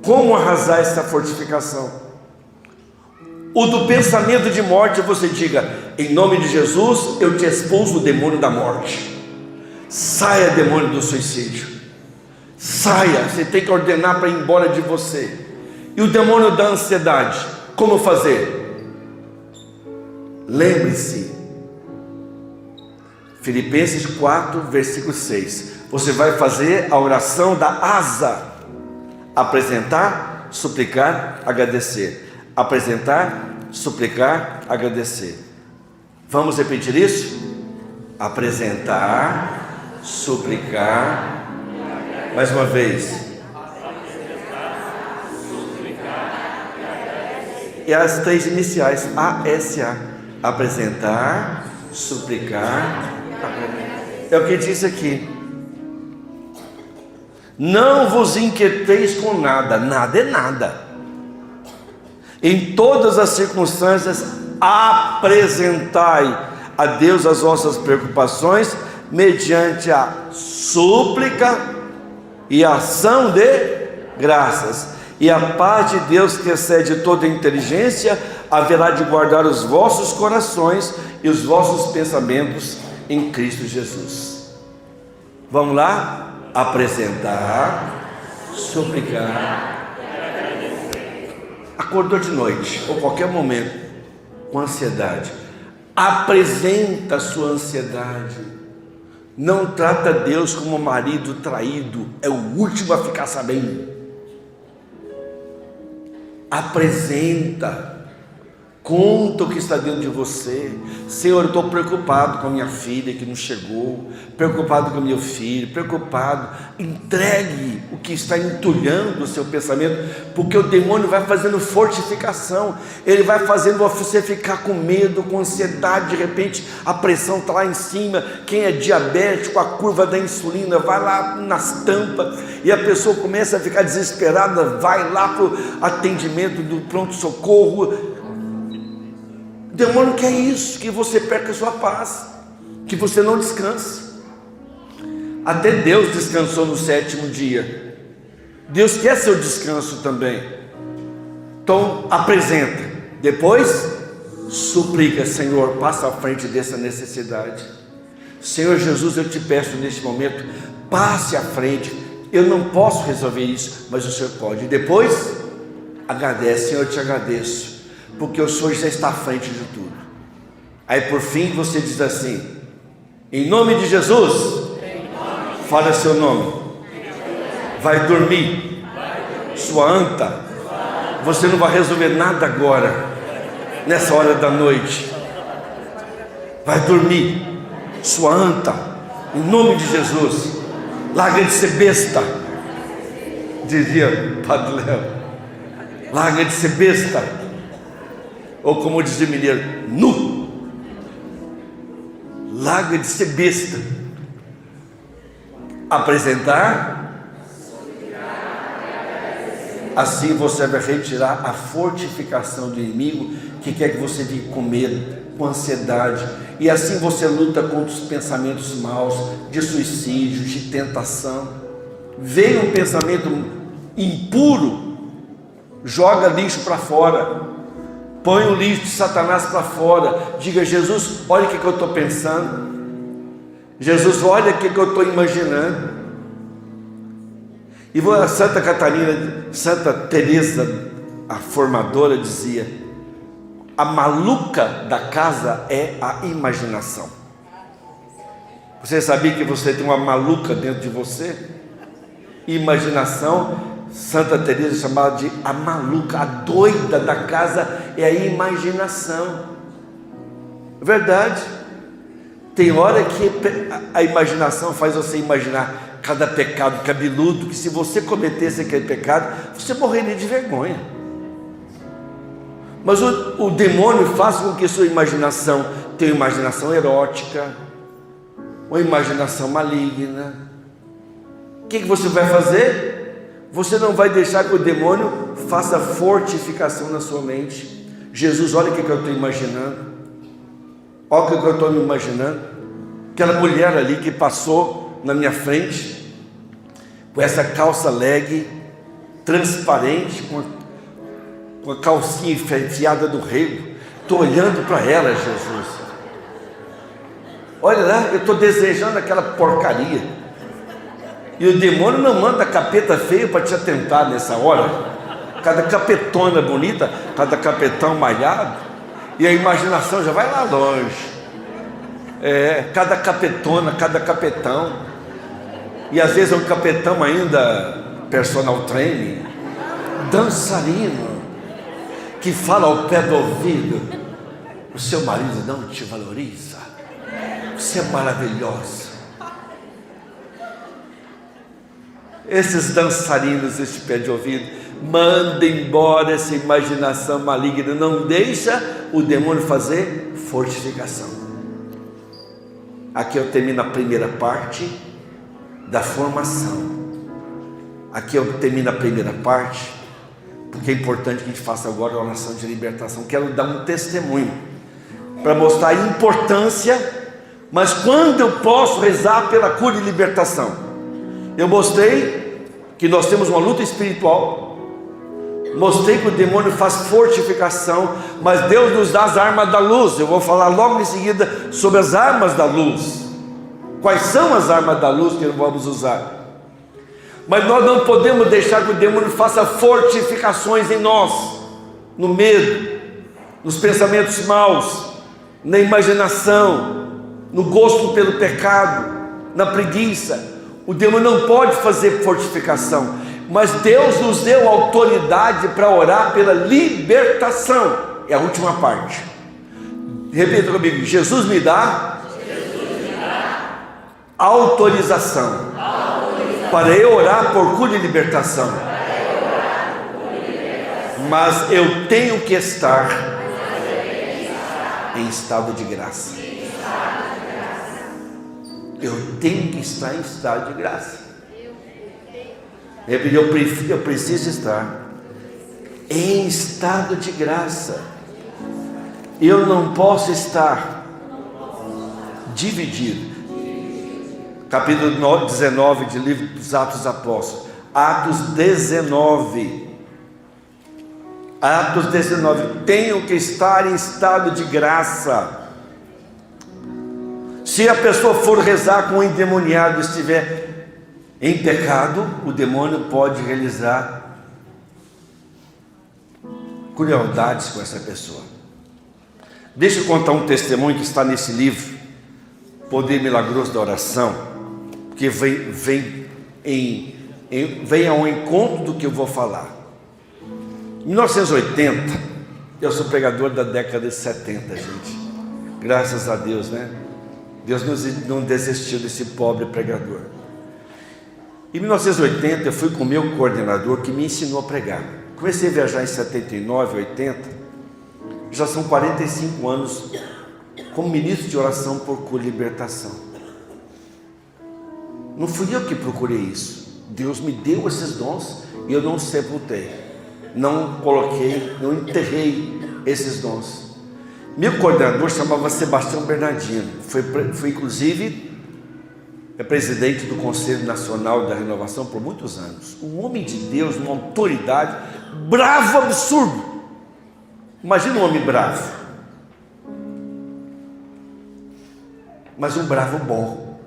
Como arrasar essa fortificação? O do pensamento de morte, você diga: em nome de Jesus, eu te expulso do demônio da morte. Saia, demônio do suicídio. Saia, você tem que ordenar para ir embora de você. E o demônio da ansiedade, Como fazer? Lembre-se, Filipenses 4, versículo 6. Você vai fazer a oração da asa: apresentar, suplicar, agradecer. Apresentar, suplicar, agradecer. Vamos repetir isso? Apresentar, suplicar. Mais uma vez. E as três iniciais, ASA. Apresentar, suplicar. É o que diz aqui. Não vos inquieteis com nada. Nada é nada. Em todas as circunstâncias, apresentai a Deus as vossas preocupações, mediante a súplica e a ação de graças. E a paz de Deus, que excede toda inteligência, haverá de guardar os vossos corações e os vossos pensamentos em Cristo Jesus. Vamos lá? Apresentar, suplicar. Acordou de noite, ou qualquer momento, com ansiedade. Apresenta a sua ansiedade. Não trata Deus como um marido traído, é o último a ficar sabendo. Apresenta, conta o que está dentro de você. Senhor, eu estou preocupado com a minha filha que não chegou, preocupado com o meu filho, preocupado. Entregue o que está entulhando o seu pensamento, porque o demônio vai fazendo fortificação, ele vai fazendo você ficar com medo, com ansiedade. De repente a pressão está lá em cima. Quem é diabético, a curva da insulina vai lá nas tampas, e a pessoa começa a ficar desesperada, vai lá para o atendimento do pronto-socorro. O demônio quer isso, que você perca a sua paz, que você não descanse. Até Deus descansou no sétimo dia. Deus quer seu descanso também. Então apresenta, depois suplica: Senhor, passa à frente dessa necessidade. Senhor Jesus, eu te peço neste momento, passe à frente. Eu não posso resolver isso, mas o Senhor pode. E depois agradece: Senhor, eu te agradeço, porque o Senhor já está à frente de tudo. Aí por fim você diz assim: em nome de Jesus, fala seu nome, vai dormir, sua anta. Você não vai resolver nada agora, nessa hora da noite. Vai dormir, sua anta, em nome de Jesus. Larga de ser besta, dizia Padre Léo. Larga de ser besta, ou como dizia o mineiro, nu. Larga de ser besta. Apresentar, assim você vai retirar a fortificação do inimigo que quer que você fique com medo, com ansiedade, e assim você luta contra os pensamentos maus, de suicídio, de tentação. Veio um pensamento impuro, joga lixo para fora, põe o lixo de Satanás para fora. Diga: Jesus, olha o que eu estou pensando. Jesus, olha o que eu estou imaginando. E a Santa Catarina, Santa Teresa, a formadora, dizia: a maluca da casa é a imaginação. Você sabia que você tem uma maluca dentro de você? Imaginação, Santa Teresa chamava de a maluca, a doida da casa é a imaginação. Verdade. Tem hora que a imaginação faz você imaginar cada pecado cabeludo, que se você cometesse aquele pecado, você morreria de vergonha. Mas o demônio faz com que sua imaginação tenha uma imaginação erótica, uma imaginação maligna. O que você vai fazer? Você não vai deixar que o demônio faça fortificação na sua mente. Jesus, olha o que eu estou imaginando. Olha o que eu estou me imaginando. Aquela mulher ali que passou na minha frente, com essa calça leg, transparente, com a calcinha enfiada do rego. Estou olhando para ela, Jesus. Olha lá, eu estou desejando aquela porcaria. E o demônio não manda capeta feio para te atentar nessa hora. cada capetona bonita, cada capetão malhado, e a imaginação já vai lá longe. Cada capetona, cada capetão, e às vezes é um capetão ainda personal trainer, dançarino, que fala ao pé do ouvido: o seu marido não te valoriza, você é maravilhosa. Esses dançarinos, esse pé de ouvido, manda embora essa imaginação maligna, não deixa o demônio fazer fortificação. Aqui eu termino a primeira parte da formação. Aqui eu termino a primeira parte, porque é importante que a gente faça agora a oração de libertação. Quero dar um testemunho para mostrar a importância, mas quando eu posso rezar pela cura e libertação. Eu mostrei que nós temos uma luta espiritual, mostrei que o demônio faz fortificação, mas Deus nos dá as armas da luz. Eu vou falar logo em seguida sobre as armas da luz. Quais são as armas da luz que vamos usar? Mas nós não podemos deixar que o demônio faça fortificações em nós, no medo, nos pensamentos maus, na imaginação, no gosto pelo pecado, na preguiça. O demônio não pode fazer fortificação, mas Deus nos deu autoridade para orar pela libertação. É a última parte. Repita comigo: Jesus me dá autorização para eu orar por cura e libertação. Mas eu tenho que estar em estado de graça. Eu tenho que estar em estado de graça. Eu preciso estar em estado de graça. Eu não posso estar dividido. Capítulo 19 de livro dos Atos dos Apóstolos. Atos 19. Atos 19. Tenho que estar em estado de graça. Se a pessoa for rezar com o endemoniado e estiver em pecado, o demônio pode realizar crueldades com essa pessoa. Deixa eu contar um testemunho que está nesse livro, Poder Milagroso da Oração, que vem ao encontro do que eu vou falar. Em 1980, eu sou pregador da década de 70, gente. Graças a Deus, né? Deus não desistiu desse pobre pregador. Em 1980, eu fui com o meu coordenador que me ensinou a pregar. Comecei a viajar em 79, 80. Já são 45 anos como ministro de oração por cura e libertação. Não fui eu que procurei isso. Deus me deu esses dons e eu não sepultei, não coloquei, não enterrei esses dons. Meu coordenador chamava Sebastião Bernardino, foi inclusive presidente do Conselho Nacional da Renovação por muitos anos. Um homem de Deus, uma autoridade, bravo, absurdo. Imagina um homem bravo, mas um bravo bom,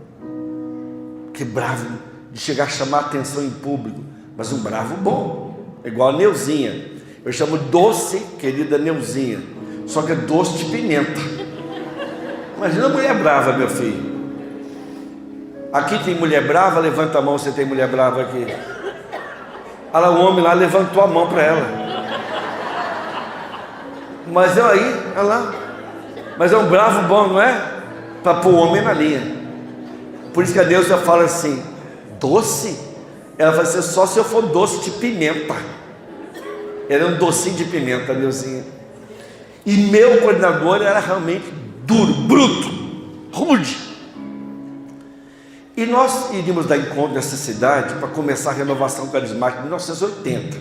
que bravo de chegar a chamar a atenção em público, mas um bravo bom, igual a Neuzinha. Eu chamo doce, querida Neuzinha, só que é doce de pimenta. Imagina a mulher brava, meu filho. Aqui tem mulher brava, levanta a mão, você tem mulher brava aqui. Olha lá, o homem lá levantou a mão para ela. Mas eu aí, olha lá. Mas é um bravo bom, não é? Para pôr o homem na linha. Por isso que a Deus já fala assim: doce? Ela vai ser só se eu for doce de pimenta. Ela é um docinho de pimenta, Neuzinha. E meu coordenador era realmente duro, bruto, rude. E nós iríamos dar encontro nessa cidade para começar a renovação carismática em 1980.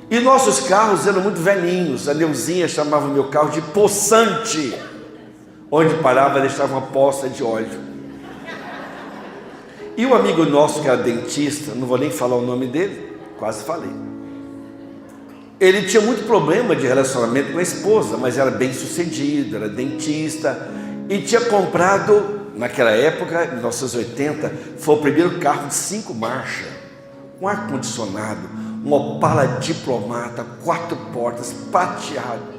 E nossos carros eram muito velhinhos. A Neuzinha chamava o meu carro de poçante. Onde parava, deixava uma poça de óleo. E um amigo nosso que era dentista, não vou nem falar o nome dele, quase falei. Ele tinha muito problema de relacionamento com a esposa, mas era bem sucedido, era dentista, e tinha comprado, naquela época, em 1980, foi o primeiro carro de 5 marchas, com ar-condicionado, um Opala diplomata, 4 portas, prateado.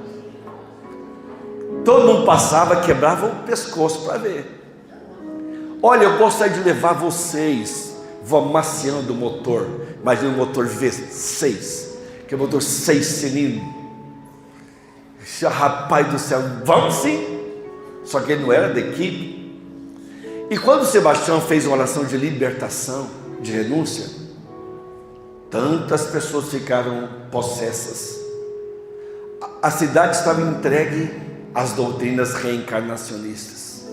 Todo mundo passava, quebrava o pescoço para ver. Olha, eu gostaria de levar vocês, vou amaciando o motor. Imagina um motor V6, que é um motor 6 cilindros. Rapaz do céu, vamos sim. Só que ele não era da equipe. E quando Sebastião fez uma oração de libertação, de renúncia, tantas pessoas ficaram possessas. A cidade estava entregue às doutrinas reencarnacionistas.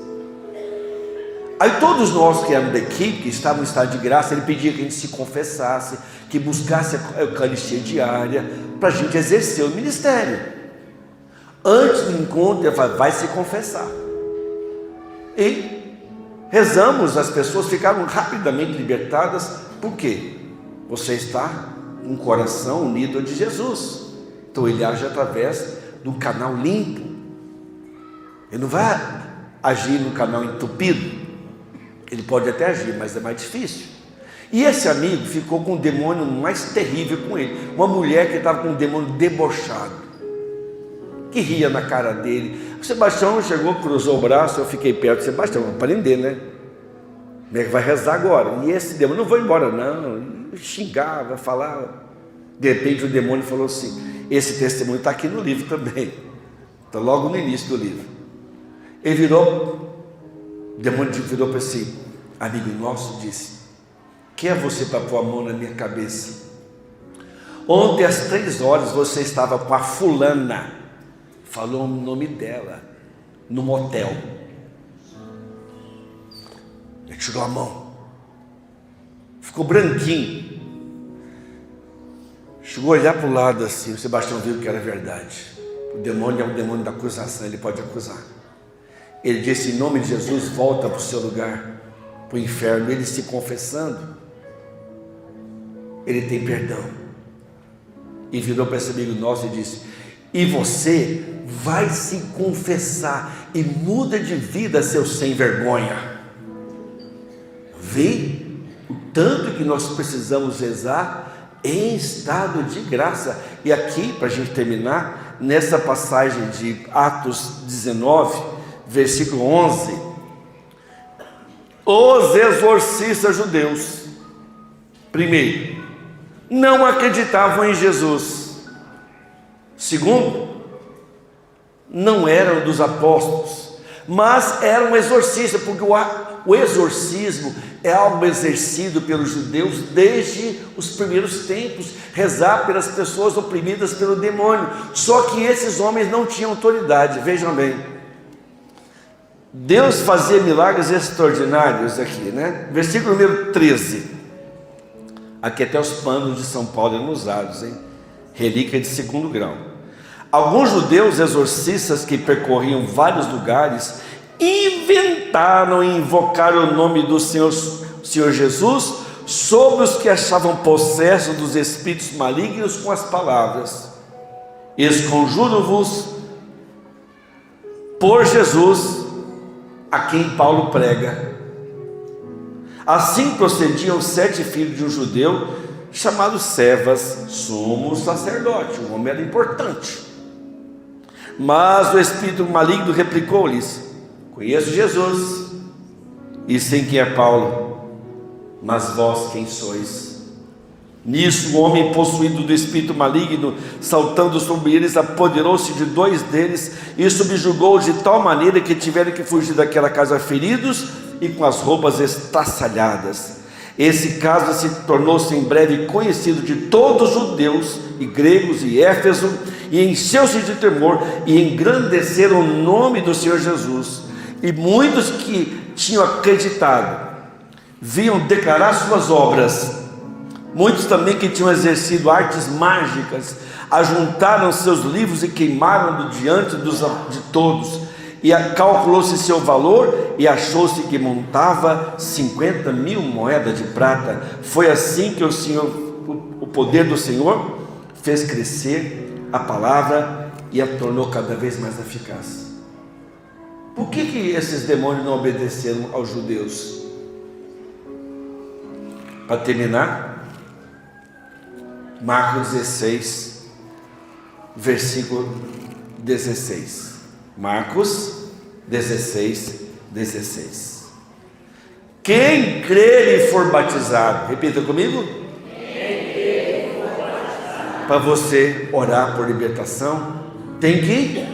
Aí todos nós que éramos da equipe, que estávamos em estado de graça, ele pedia que a gente se confessasse, que buscasse a Eucaristia diária, para a gente exercer o ministério. Antes do encontro, ele falou, vai se confessar. E rezamos, as pessoas ficaram rapidamente libertadas. Por quê? Você está um coração unido ao de Jesus. Então ele age através do canal limpo. Ele não vai agir no canal entupido. Ele pode até agir, mas é mais difícil. E esse amigo ficou com o demônio mais terrível com ele. Uma mulher que estava com um demônio debochado, que ria na cara dele. O Sebastião chegou, cruzou o braço, eu fiquei perto do Sebastião, vamos aprender, né? Como é que vai rezar agora? E esse demônio, não vou embora não, xingava, falava. De repente o demônio falou assim, esse testemunho está aqui no livro também, está logo no início do livro. Ele virou, o demônio virou para esse amigo nosso, disse, quem é você para pôr a mão na minha cabeça? Ontem às 3 horas você estava com a fulana, falou o nome dela, no motel. Ele tirou a mão, ficou branquinho, chegou a olhar para o lado assim, o Sebastião viu que era verdade. O demônio é um demônio da acusação, ele pode acusar. Ele disse, em nome de Jesus, volta para o seu lugar, para o inferno. Ele se confessando, ele tem perdão. E virou para esse amigo nosso e disse, e você vai se confessar e muda de vida, seu sem vergonha. Vê o tanto que nós precisamos rezar em estado de graça. E aqui, para a gente terminar, nessa passagem de Atos 19, versículo 11, os exorcistas judeus, primeiro, não acreditavam em Jesus. Segundo, não eram dos apóstolos, mas eram exorcistas, porque o exorcismo é algo exercido pelos judeus desde os primeiros tempos, rezar pelas pessoas oprimidas pelo demônio. Só que esses homens não tinham autoridade. Vejam bem, Deus fazia milagres extraordinários aqui, né? Versículo número 13. Aqui até os panos de São Paulo eram usados, hein? Relíquia de 2º grau. Alguns judeus exorcistas que percorriam vários lugares inventaram e invocaram o nome do Senhor Jesus sobre os que achavam possessos dos espíritos malignos com as palavras: esconjuro-vos por Jesus, a quem Paulo prega. Assim procediam 7 filhos de um judeu chamado Cefas, sumo sacerdote. O homem era importante. Mas o espírito maligno replicou-lhes: conheço Jesus e sei quem é Paulo, mas vós quem sois? Nisso o homem possuído do espírito maligno, saltando sobre eles, apoderou-se de 2 deles e subjugou-os de tal maneira que tiveram que fugir daquela casa feridos e com as roupas estraçalhadas. Esse caso se tornou-se em breve conhecido de todos os judeus e gregos e Éfeso, e encheu-se de temor e engrandeceram o nome do Senhor Jesus. E muitos que tinham acreditado vinham declarar suas obras. Muitos também que tinham exercido artes mágicas ajuntaram seus livros e queimaram-no diante de todos. E calculou-se seu valor e achou-se que montava 50.000 moedas de prata. Foi assim que o poder do Senhor fez crescer a palavra e a tornou cada vez mais eficaz. Por que esses demônios não obedeceram aos judeus? Para terminar, Marcos 16, versículo 16. Marcos 16, 16. Quem crer e for batizado, repita comigo. Para você orar por libertação, tem que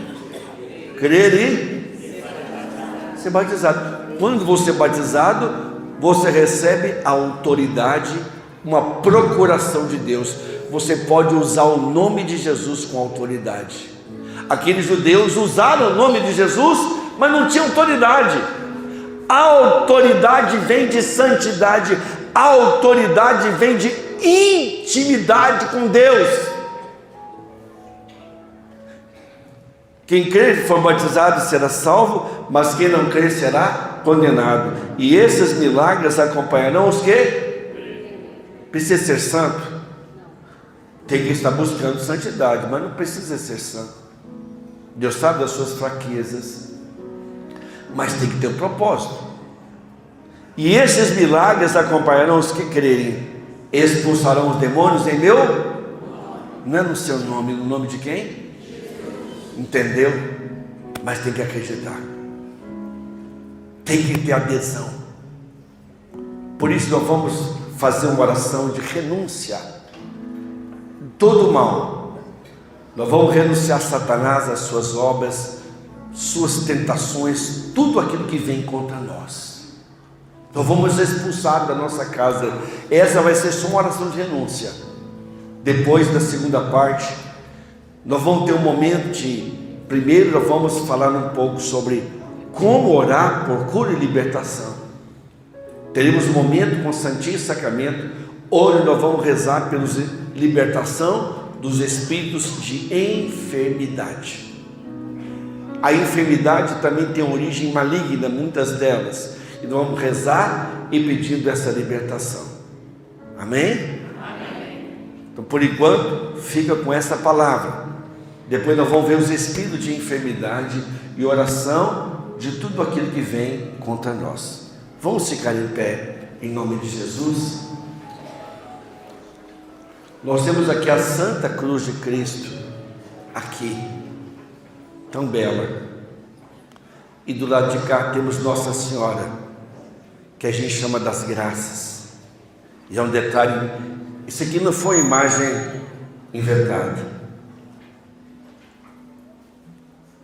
crer e ser batizado. Quando você é batizado, você recebe a autoridade, uma procuração de Deus. Você pode usar o nome de Jesus com autoridade. Aqueles judeus usaram o nome de Jesus, mas não tinham autoridade. A autoridade vem de santidade, a autoridade vem de intimidade com Deus. Quem crer e for batizado será salvo, mas quem não crer será condenado. E esses milagres acompanharão os que? Precisa ser santo? Tem que estar buscando santidade, mas não precisa ser santo. Deus sabe das suas fraquezas, mas tem que ter um propósito. E esses milagres acompanharão os que crerem. Expulsarão os demônios em meu? Não é no seu nome, no nome de quem? Entendeu? Mas tem que acreditar. Tem que ter adesão. Por isso nós vamos fazer uma oração de renúncia. Todo mal. Nós vamos renunciar a Satanás, as suas obras, suas tentações, tudo aquilo que vem contra nós. Nós vamos expulsar da nossa casa. Essa vai ser só uma oração de renúncia. Depois da segunda parte, nós vamos ter um momento de... Primeiro nós vamos falar um pouco sobre como orar por cura e libertação. Teremos um momento com o Santíssimo Sacramento, onde nós vamos rezar pela libertação dos espíritos de enfermidade. A enfermidade também tem origem maligna, muitas delas. E nós vamos rezar e pedindo essa libertação. Amém? Amém. Então, por enquanto, fica com essa palavra. Depois nós vamos ver os espíritos de enfermidade e oração de tudo aquilo que vem contra nós. Vamos ficar em pé, em nome de Jesus. Nós temos aqui a Santa Cruz de Cristo, aqui, tão bela. E do lado de cá temos Nossa Senhora, que a gente chama das graças. E é um detalhe, isso aqui não foi imagem inventada.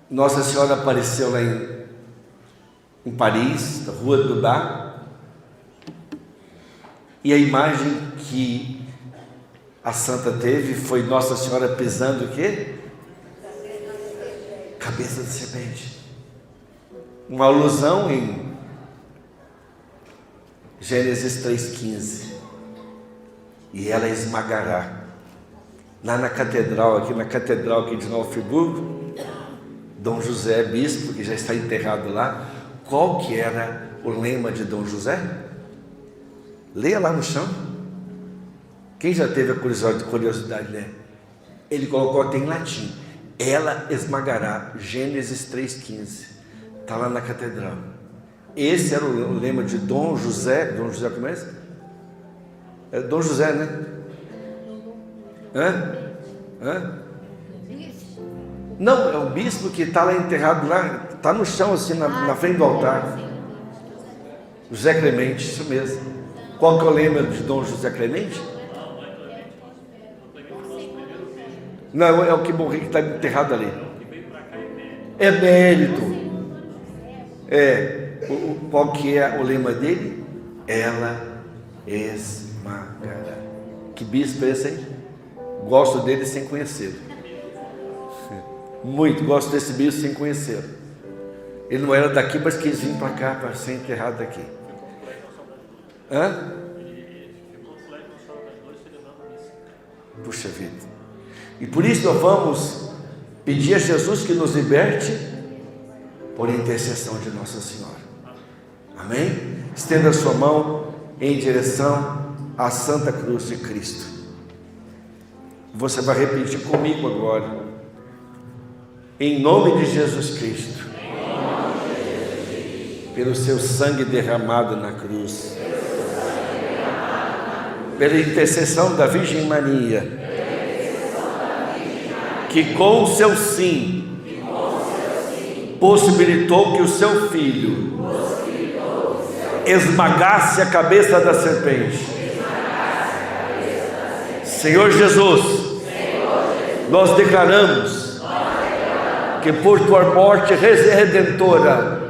Nossa Senhora apareceu lá em Paris, na Rua do Bar, e a imagem que a santa teve foi Nossa Senhora pisando o quê? Cabeça de serpente. Uma alusão em Gênesis 3,15. E ela esmagará. Lá na catedral aqui de Nova Friburgo, Dom José, bispo, que já está enterrado lá, qual que era o lema de Dom José? Leia lá no chão. Quem já teve a curiosidade, né? Ele colocou até em latim. Ela esmagará, Gênesis 3,15. Está lá na catedral. Esse era o lema de Dom José. Dom José como é esse? É Dom José, né? Hã? Não, é o bispo que está lá enterrado lá, está no chão assim, na frente do altar. José Clemente, isso mesmo. Qual que é o lema de Dom José Clemente? Não, é o que morreu, que está enterrado ali. É mérito. Qual que é o lema dele? Ela esmagará. Que bispo é esse, hein? Gosto dele sem conhecê-lo. Muito, gosto desse bispo sem conhecê-lo. Ele não era daqui, mas quis vir para cá para ser enterrado aqui. Puxa vida. E por isso nós vamos pedir a Jesus que nos liberte por intercessão de Nossa Senhora. Amém? Estenda a sua mão em direção à Santa Cruz de Cristo. Você vai repetir comigo agora. Em nome de Jesus Cristo, pelo seu sangue derramado na cruz, pela intercessão da Virgem Maria, que com o seu sim possibilitou que o seu filho esmagasse a cabeça da serpente. Senhor Jesus, nós declaramos que por tua morte redentora,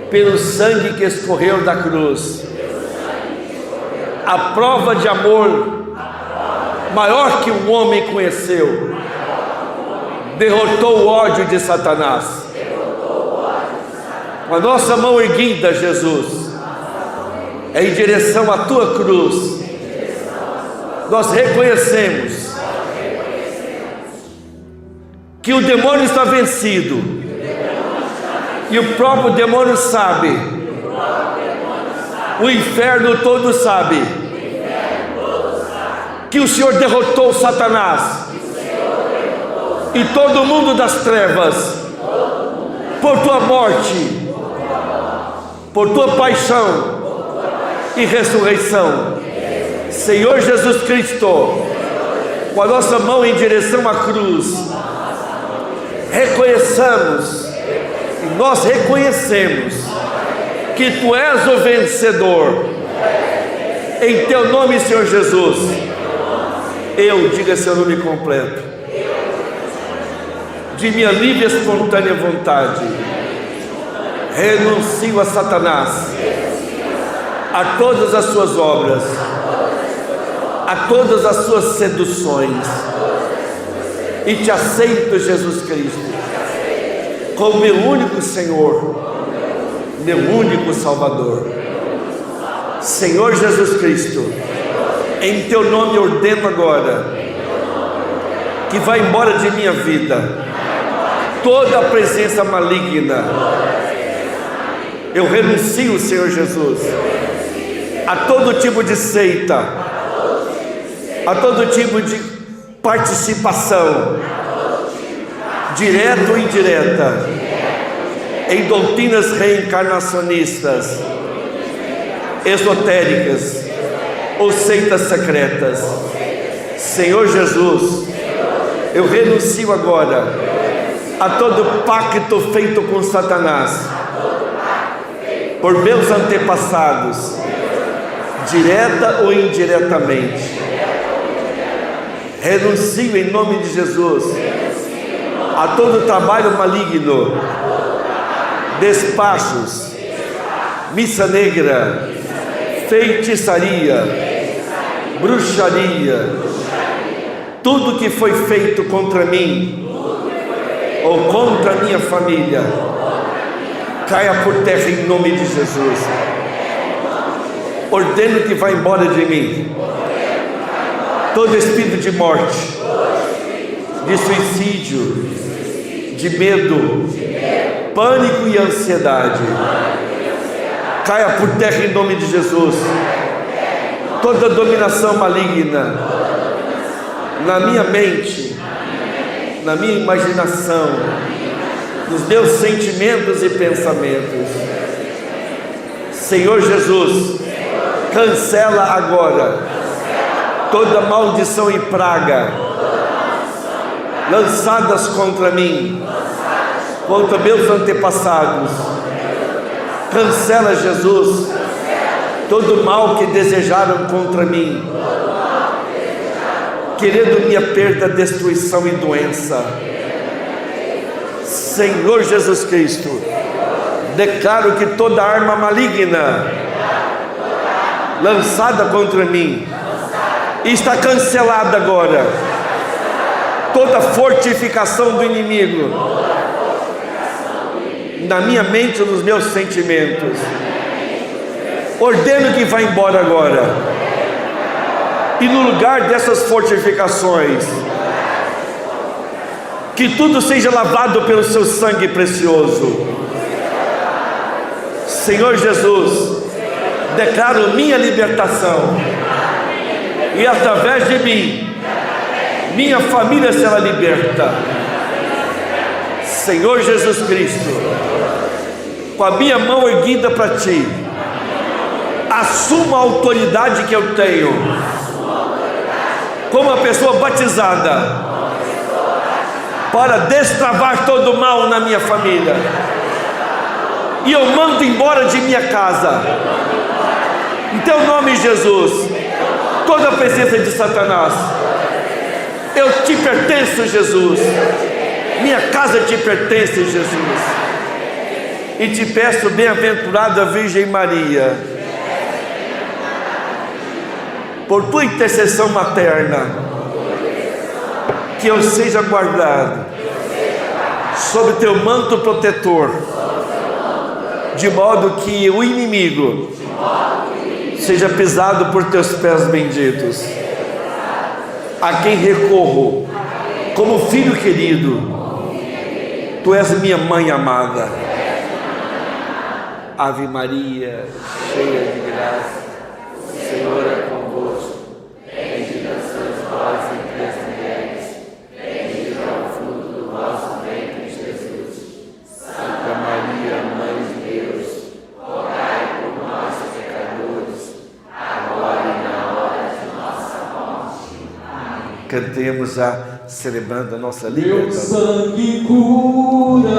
pelo sangue que escorreu da cruz, a prova de amor maior que um homem conheceu, derrotou o ódio de Satanás. Com a nossa mão erguida, Jesus, em direção à tua cruz, nós reconhecemos que o demônio está vencido, e o próprio demônio sabe, o inferno todo sabe, que o Senhor derrotou Satanás e todo mundo das trevas, por tua morte, por tua paixão e ressurreição. Senhor Jesus Cristo, com a nossa mão em direção à cruz, reconheçamos, e nós reconhecemos que tu és o vencedor. Em teu nome, Senhor Jesus, eu, diga seu nome completo, de minha livre e espontânea vontade, renuncio a Satanás, a todas as suas obras, a todas as suas seduções, e te aceito, Jesus Cristo, como meu único Senhor, meu único Salvador. Senhor Jesus Cristo, em teu nome ordeno agora que vá embora de minha vida toda a presença maligna. Eu renuncio, Senhor Jesus, a todo tipo de seita, a todo tipo de participação, direta ou indireta, em doutrinas reencarnacionistas, esotéricas ou seitas secretas. Senhor Jesus, eu renuncio agora a todo pacto feito com Satanás por meus antepassados, direta ou indiretamente. Renuncio em nome de Jesus a todo trabalho maligno, despachos, missa negra, feitiçaria, bruxaria, tudo que foi feito contra mim ou contra a minha família, caia por terra em nome de Jesus. Ordeno que vá embora de mim todo espírito de morte, de suicídio, de medo, pânico e ansiedade. Caia por terra em nome de Jesus. Toda dominação maligna na minha mente, na minha imaginação, nos meus sentimentos e pensamentos. Senhor Jesus, cancela agora toda maldição e praga lançadas contra mim, contra meus antepassados. Cancela, Jesus, todo mal que desejaram contra mim, querendo minha perda, destruição e doença. Senhor Jesus Cristo, declaro que toda arma maligna lançada contra mim está cancelada agora. Toda fortificação do inimigo na minha mente e nos meus sentimentos, ordeno que vá embora agora. E no lugar dessas fortificações, que tudo seja lavado pelo seu sangue precioso. Senhor Jesus, declaro minha libertação, e através de mim, minha família será liberta. Senhor Jesus Cristo, com a minha mão erguida para ti, assuma a autoridade que eu tenho como uma pessoa batizada para destravar todo o mal na minha família. E eu mando embora de minha casa, em teu nome, Jesus, toda a presença de Satanás. Eu te pertenço, Jesus. Minha casa te pertence, Jesus. E te peço, bem-aventurada Virgem Maria, por tua intercessão materna, que eu seja guardado sob teu manto protetor, de modo que o inimigo seja pisado por teus pés benditos. A quem recorro como filho querido, tu és minha mãe amada. Ave Maria, cheia de graça, o Senhor é convosco. Bendita sois vós entre as mulheres, bendito é o fruto do vosso ventre, Jesus. Santa Maria, Mãe de Deus, rogai por nós, pecadores, agora e na hora de nossa morte. Amém. Cantemos celebrando a nossa liberdade. Meu sangue cura